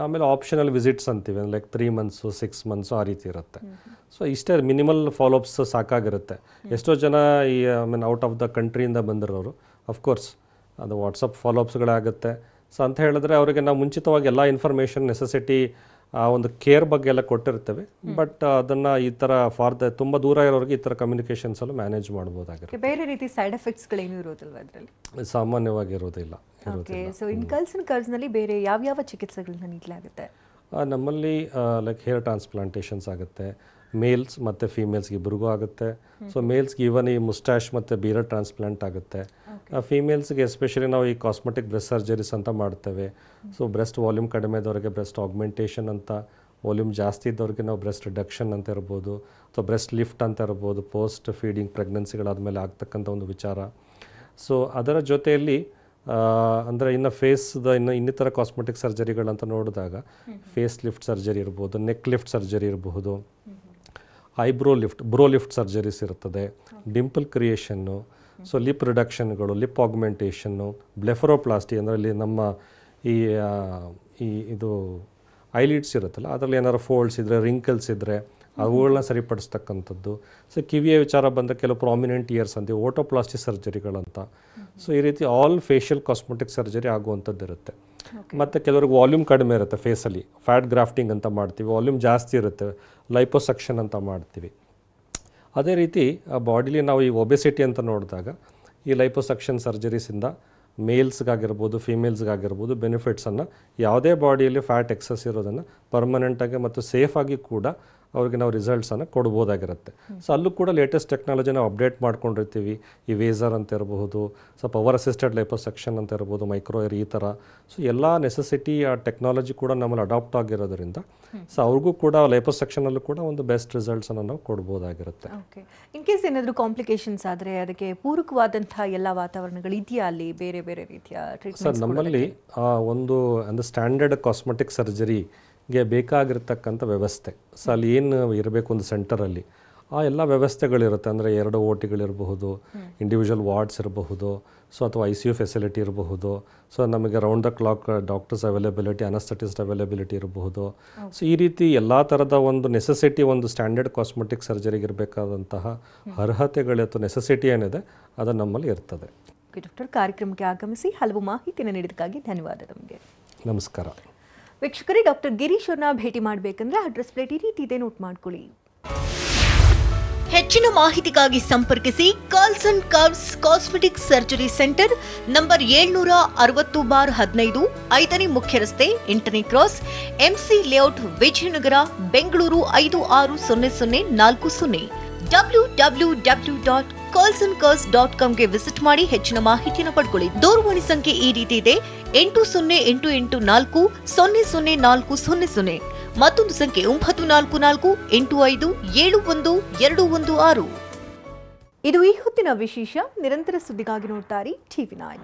ಆಮೇಲೆ ಆಪ್ಷನಲ್ ವಿಸಿಟ್ಸ್ ಅಂತೀವಿ, ಲೈಕ್ 3 months 6 months ಆ ರೀತಿ ಇರುತ್ತೆ. ಸೊ ಇಷ್ಟೇ ಮಿನಿಮಲ್ ಫಾಲೋಅಪ್ಸ್ ಸಾಕಾಗಿರುತ್ತೆ. ಎಷ್ಟೋ ಜನ ಈ ಔಟ್ ಆಫ್ ದ ಕಂಟ್ರಿಯಿಂದ ಬಂದಿರೋರು ಅಫ್ಕೋರ್ಸ್ ಅದು ವಾಟ್ಸಪ್ ಫಾಲೋಅಪ್ಸ್ಗಳಾಗುತ್ತೆ. ಸೊ ಅಂತ ಹೇಳಿದ್ರೆ ಅವರಿಗೆ ನಾವು ಮುಂಚಿತವಾಗಿ ಎಲ್ಲ ಇನ್ಫಾರ್ಮೇಷನ್ ನೆಸೆಸಿಟಿ ಆ ಒಂದು ಕೇರ್ ಬಗ್ಗೆ ಎಲ್ಲ ಕೊಟ್ಟಿರ್ತೇವೆ. ಬಟ್ ಅದನ್ನು ಈ ಥರ ತುಂಬ ದೂರ ಇರೋರಿಗೆ ಈ ಥರ ಕಮ್ಯುನಿಕೇಷನ್ಸಲ್ಲೂ ಮ್ಯಾನೇಜ್ ಮಾಡ್ಬೋದಾಗಿರುತ್ತೆ. ಬೇರೆ ರೀತಿ ಸೈಡ್ ಎಫೆಕ್ಟ್ಸ್ಗಳೇನು ಇರೋದಿಲ್ವ ಅದರಲ್ಲಿ? ಸಾಮಾನ್ಯವಾಗಿ ಇರೋದಿಲ್ಲ. ಸೊ ಇನ್ ಕರ್ಲ್ಸ್ ಆ್ಯಂಡ್ ಕರ್ವ್ಸ್ನಲ್ಲಿ ಬೇರೆ ಯಾವ್ಯಾವ ಚಿಕಿತ್ಸೆಗಳನ್ನ ನೀಡಲಾಗುತ್ತೆ? ನಮ್ಮಲ್ಲಿ ಲೈಕ್ ಹೇರ್ ಟ್ರಾನ್ಸ್ಪ್ಲಾಂಟೇಷನ್ಸ್ ಆಗುತ್ತೆ, ಮೇಲ್ಸ್ ಮತ್ತು ಫೀಮೇಲ್ಸ್ಗೆ ಇಬ್ಬರಿಗೂ ಆಗುತ್ತೆ. ಸೊ ಮೇಲ್ಸ್ಗೆ ಈವನ್ ಈ ಮುಸ್ಟ್ಯಾಶ್ ಮತ್ತು ಬೀರಡ್ ಟ್ರಾನ್ಸ್ಪ್ಲಾಂಟ್ ಆಗುತ್ತೆ. ಫೀಮೇಲ್ಸ್ಗೆ ಎಸ್ಪೆಷಲಿ ನಾವು ಈ ಕಾಸ್ಮೆಟಿಕ್ ಬ್ರೆಸ್ಟ್ ಸರ್ಜರೀಸ್ ಅಂತ ಮಾಡ್ತೇವೆ. ಸೊ ಬ್ರೆಸ್ಟ್ ವಾಲ್ಯೂಮ್ ಕಡಿಮೆ ಇದ್ದವ್ರಿಗೆ ಬ್ರೆಸ್ಟ್ ಆಗ್ಮೆಂಟೇಷನ್ ಅಂತ, ವಾಲ್ಯೂಮ್ ಜಾಸ್ತಿ ಇದ್ದವ್ರಿಗೆ ನಾವು ಬ್ರೆಸ್ಟ್ ರಿಡಕ್ಷನ್ ಅಂತ ಇರ್ಬೋದು ಅಥವಾ ಬ್ರೆಸ್ಟ್ ಲಿಫ್ಟ್ ಅಂತ ಇರ್ಬೋದು, ಪೋಸ್ಟ್ ಫೀಡಿಂಗ್ ಪ್ರೆಗ್ನೆನ್ಸಿಗಳಾದಮೇಲೆ ಆಗ್ತಕ್ಕಂಥ ಒಂದು ವಿಚಾರ. ಸೊ ಅದರ ಜೊತೆಯಲ್ಲಿ ಅಂದರೆ ಇನ್ನು ಫೇಸ್ದ ಇನ್ನಿತರ ಕಾಸ್ಮೆಟಿಕ್ ಸರ್ಜರಿಗಳಂತ ನೋಡಿದಾಗ ಫೇಸ್ ಲಿಫ್ಟ್ ಸರ್ಜರಿ ಇರ್ಬೋದು, ನೆಕ್ ಲಿಫ್ಟ್ ಸರ್ಜರಿ ಇರಬಹುದು, ಬ್ರೋ ಲಿಫ್ಟ್ ಸರ್ಜರೀಸ್ ಇರ್ತದೆ, ಡಿಂಪಲ್ ಕ್ರಿಯೇಷನ್ನು, ಸೊ ಲಿಪ್ ರಿಡಕ್ಷನ್ಗಳು, ಲಿಪ್ ಆಗ್ಮೆಂಟೇಷನ್ನು, ಬ್ಲೆಫರೋಪ್ಲಾಸ್ಟಿ ಅಂದರೆ ಇಲ್ಲಿ ನಮ್ಮ ಇದು ಐಲಿಡ್ಸ್ ಇರುತ್ತಲ್ಲ ಅದರಲ್ಲಿ ಏನಾದ್ರು ಫೋಲ್ಡ್ಸ್ ಇದ್ದರೆ, ರಿಂಕಲ್ಸ್ ಇದ್ದರೆ ಅವುಗಳನ್ನ ಸರಿಪಡಿಸ್ತಕ್ಕಂಥದ್ದು. ಸೊ ಕಿವಿಯ ವಿಚಾರ ಬಂದರೆ ಕೆಲವು ಪ್ರಾಮಿನೆಂಟ್ ಇಯರ್ಸ್ ಅಂತೀವಿ, ಓಟೋಪ್ಲಾಸ್ಟಿ ಸರ್ಜರಿಗಳಂತ. ಸೊ ಈ ರೀತಿ ಆಲ್ ಫೇಶಿಯಲ್ ಕಾಸ್ಮೆಟಿಕ್ ಸರ್ಜರಿ ಆಗುವಂಥದ್ದು ಇರುತ್ತೆ. ಮತ್ತು ಕೆಲವ್ರಿಗೆ ವಾಲ್ಯೂಮ್ ಕಡಿಮೆ ಇರುತ್ತೆ ಫೇಸಲ್ಲಿ, ಫ್ಯಾಟ್ ಗ್ರಾಫ್ಟಿಂಗ್ ಅಂತ ಮಾಡ್ತೀವಿ, ವಾಲ್ಯೂಮ್ ಜಾಸ್ತಿ ಇರುತ್ತೆ, ಲೈಪೋಸಕ್ಷನ್ ಅಂತ ಮಾಡ್ತೀವಿ. ಅದೇ ರೀತಿ ಬಾಡಿಲಿ ನಾವು ಈ ಒಬೆಸಿಟಿ ಅಂತ ನೋಡಿದಾಗ ಈ ಲೈಪೋಸಕ್ಷನ್ ಸರ್ಜರೀಸಿಂದ ಮೇಲ್ಸ್ಗಾಗಿರ್ಬೋದು ಫೀಮೇಲ್ಸ್ಗಾಗಿರ್ಬೋದು ಬೆನಿಫಿಟ್ಸನ್ನು, ಯಾವುದೇ ಬಾಡಿಯಲ್ಲಿ ಫ್ಯಾಟ್ ಎಕ್ಸಸ್ ಇರೋದನ್ನು ಪರ್ಮನೆಂಟಾಗಿ ಮತ್ತು ಸೇಫಾಗಿ ಕೂಡ ಅವ್ರಿಗೆ ನಾವು ರಿಸಲ್ಟ್ಸನ್ನು ಕೊಡ್ಬೋದಾಗಿರುತ್ತೆ. ಸೊ ಅಲ್ಲೂ ಕೂಡ ಲೇಟೆಸ್ಟ್ ಟೆಕ್ನಾಲಜಿ ನಾವು ಅಪ್ಡೇಟ್ ಮಾಡ್ಕೊಂಡಿರ್ತೀವಿ. ಈ ವೇಸರ್ ಅಂತ ಇರಬಹುದು, ಸೊ ಪವರ್ ಅಸಿಸ್ಟೆಡ್ ಲೈಪೋಸಕ್ಷನ್ ಅಂತ ಇರ್ಬೋದು, ಮೈಕ್ರೋಯರ್ ಈ ಥರ. ಸೊ ಎಲ್ಲ ನೆಸೆಸಿಟಿ ಆ ಟೆಕ್ನಾಲಜಿ ಕೂಡ ನಮ್ಮಲ್ಲಿ ಅಡಾಪ್ಟ್ ಆಗಿರೋದ್ರಿಂದ ಸೊ ಅವ್ರಿಗೂ ಕೂಡ ಲೈಪೋಸಕ್ಷನಲ್ಲೂ ಕೂಡ ಒಂದು ಬೆಸ್ಟ್ ರಿಸಲ್ಟ್ಸನ್ನು ನಾವು ಕೊಡ್ಬೋದಾಗಿರುತ್ತೆ. ಓಕೆ, ಇನ್ ಕೇಸ್ ಏನಾದರೂ ಕಾಂಪ್ಲಿಕೇಶನ್ಸ್ ಆದರೆ ಅದಕ್ಕೆ ಪೂರಕವಾದಂಥ ಎಲ್ಲ ವಾತಾವರಣಗಳು ಇದೆಯಾ ಅಲ್ಲಿ? ಬೇರೆ ಬೇರೆ ರೀತಿಯ ಟ್ರೀಟ್ಮೆಂಟ್ ಸರ್ ನಮ್ಮಲ್ಲಿ ಒಂದು ಅಂದರೆ ಸ್ಟ್ಯಾಂಡರ್ಡ್ ಕಾಸ್ಮೆಟಿಕ್ ಸರ್ಜರಿಗೆ ಬೇಕಾಗಿರ್ತಕ್ಕಂಥ ವ್ಯವಸ್ಥೆ, ಸೊ ಅಲ್ಲಿ ಏನು ಇರಬೇಕು ಒಂದು ಸೆಂಟರಲ್ಲಿ ಆ ಎಲ್ಲ ವ್ಯವಸ್ಥೆಗಳಿರುತ್ತೆ. ಅಂದರೆ 2 OTಗಳಿರಬಹುದು, ಇಂಡಿವಿಜುವಲ್ ವಾರ್ಡ್ಸ್ ಇರಬಹುದು, ಸೊ ಅಥವಾ ICU ಫೆಸಿಲಿಟಿ ಇರಬಹುದು, ಸೊ ನಮಗೆ round the clock doctors availability, anaesthetist availability ಇರಬಹುದು. ಸೊ ಈ ರೀತಿ ಎಲ್ಲ ಥರದ ಒಂದು ನೆಸೆಸಿಟಿ, ಒಂದು ಸ್ಟ್ಯಾಂಡರ್ಡ್ ಕಾಸ್ಮೆಟಿಕ್ ಸರ್ಜರಿಗೆ ಇರಬೇಕಾದಂತಹ ಅರ್ಹತೆಗಳು ಅಥವಾ ನೆಸೆಸಿಟಿ ಏನಿದೆ ಅದು ನಮ್ಮಲ್ಲಿ ಇರ್ತದೆ. ಡಾಕ್ಟರ್, ಕಾರ್ಯಕ್ರಮಕ್ಕೆ ಆಗಮಿಸಿ ಹಲವು ಮಾಹಿತಿಯನ್ನು ನೀಡಿದ್ದಕ್ಕಾಗಿ ಧನ್ಯವಾದ ತಮಗೆ. ನಮಸ್ಕಾರ ವೀಕ್ಷಕರೇ, ಡಾಕ್ಟರ್ ಗಿರೀಶ್ ಅವ್ರನ್ನ ಭೇಟಿ ಮಾಡಬೇಕಂದ್ರೆ ಅಡ್ರೆಸ್ ಪ್ಲೇಟ್ ಈ ರೀತಿ ಇದೆ, ನೋಟ್ ಮಾಡ್ಕೊಳ್ಳಿ. ಹೆಚ್ಚಿನ ಮಾಹಿತಿಗಾಗಿ ಸಂಪರ್ಕಿಸಿ Carlson curves cosmetic surgery centre, number 760/15, 5ನೇ ಮುಖ್ಯ ರಸ್ತೆ, 8ನೇ cross, MC layout, Vijayanagar, Bengaluru 560040. www.carlsoncurves.com visit ಮಾಡಿ ಹೆಚ್ಚಿನ ಮಾಹಿತಿಯನ್ನು ಪಡ್ಕೊಳ್ಳಿ. ದೂರವಾಣಿ ಸಂಖ್ಯೆ ಈ ರೀತಿ ಇದೆ: 8088400400. ಮತ್ತೊಂದು ಸಂಖ್ಯೆ 9448571216. ಇದು ಈ ಹೊತ್ತಿನ ವಿಶೇಷ. ನಿರಂತರ ಸುದ್ದಿಗಾಗಿ ನೋಡ್ತಾರೆ TV9.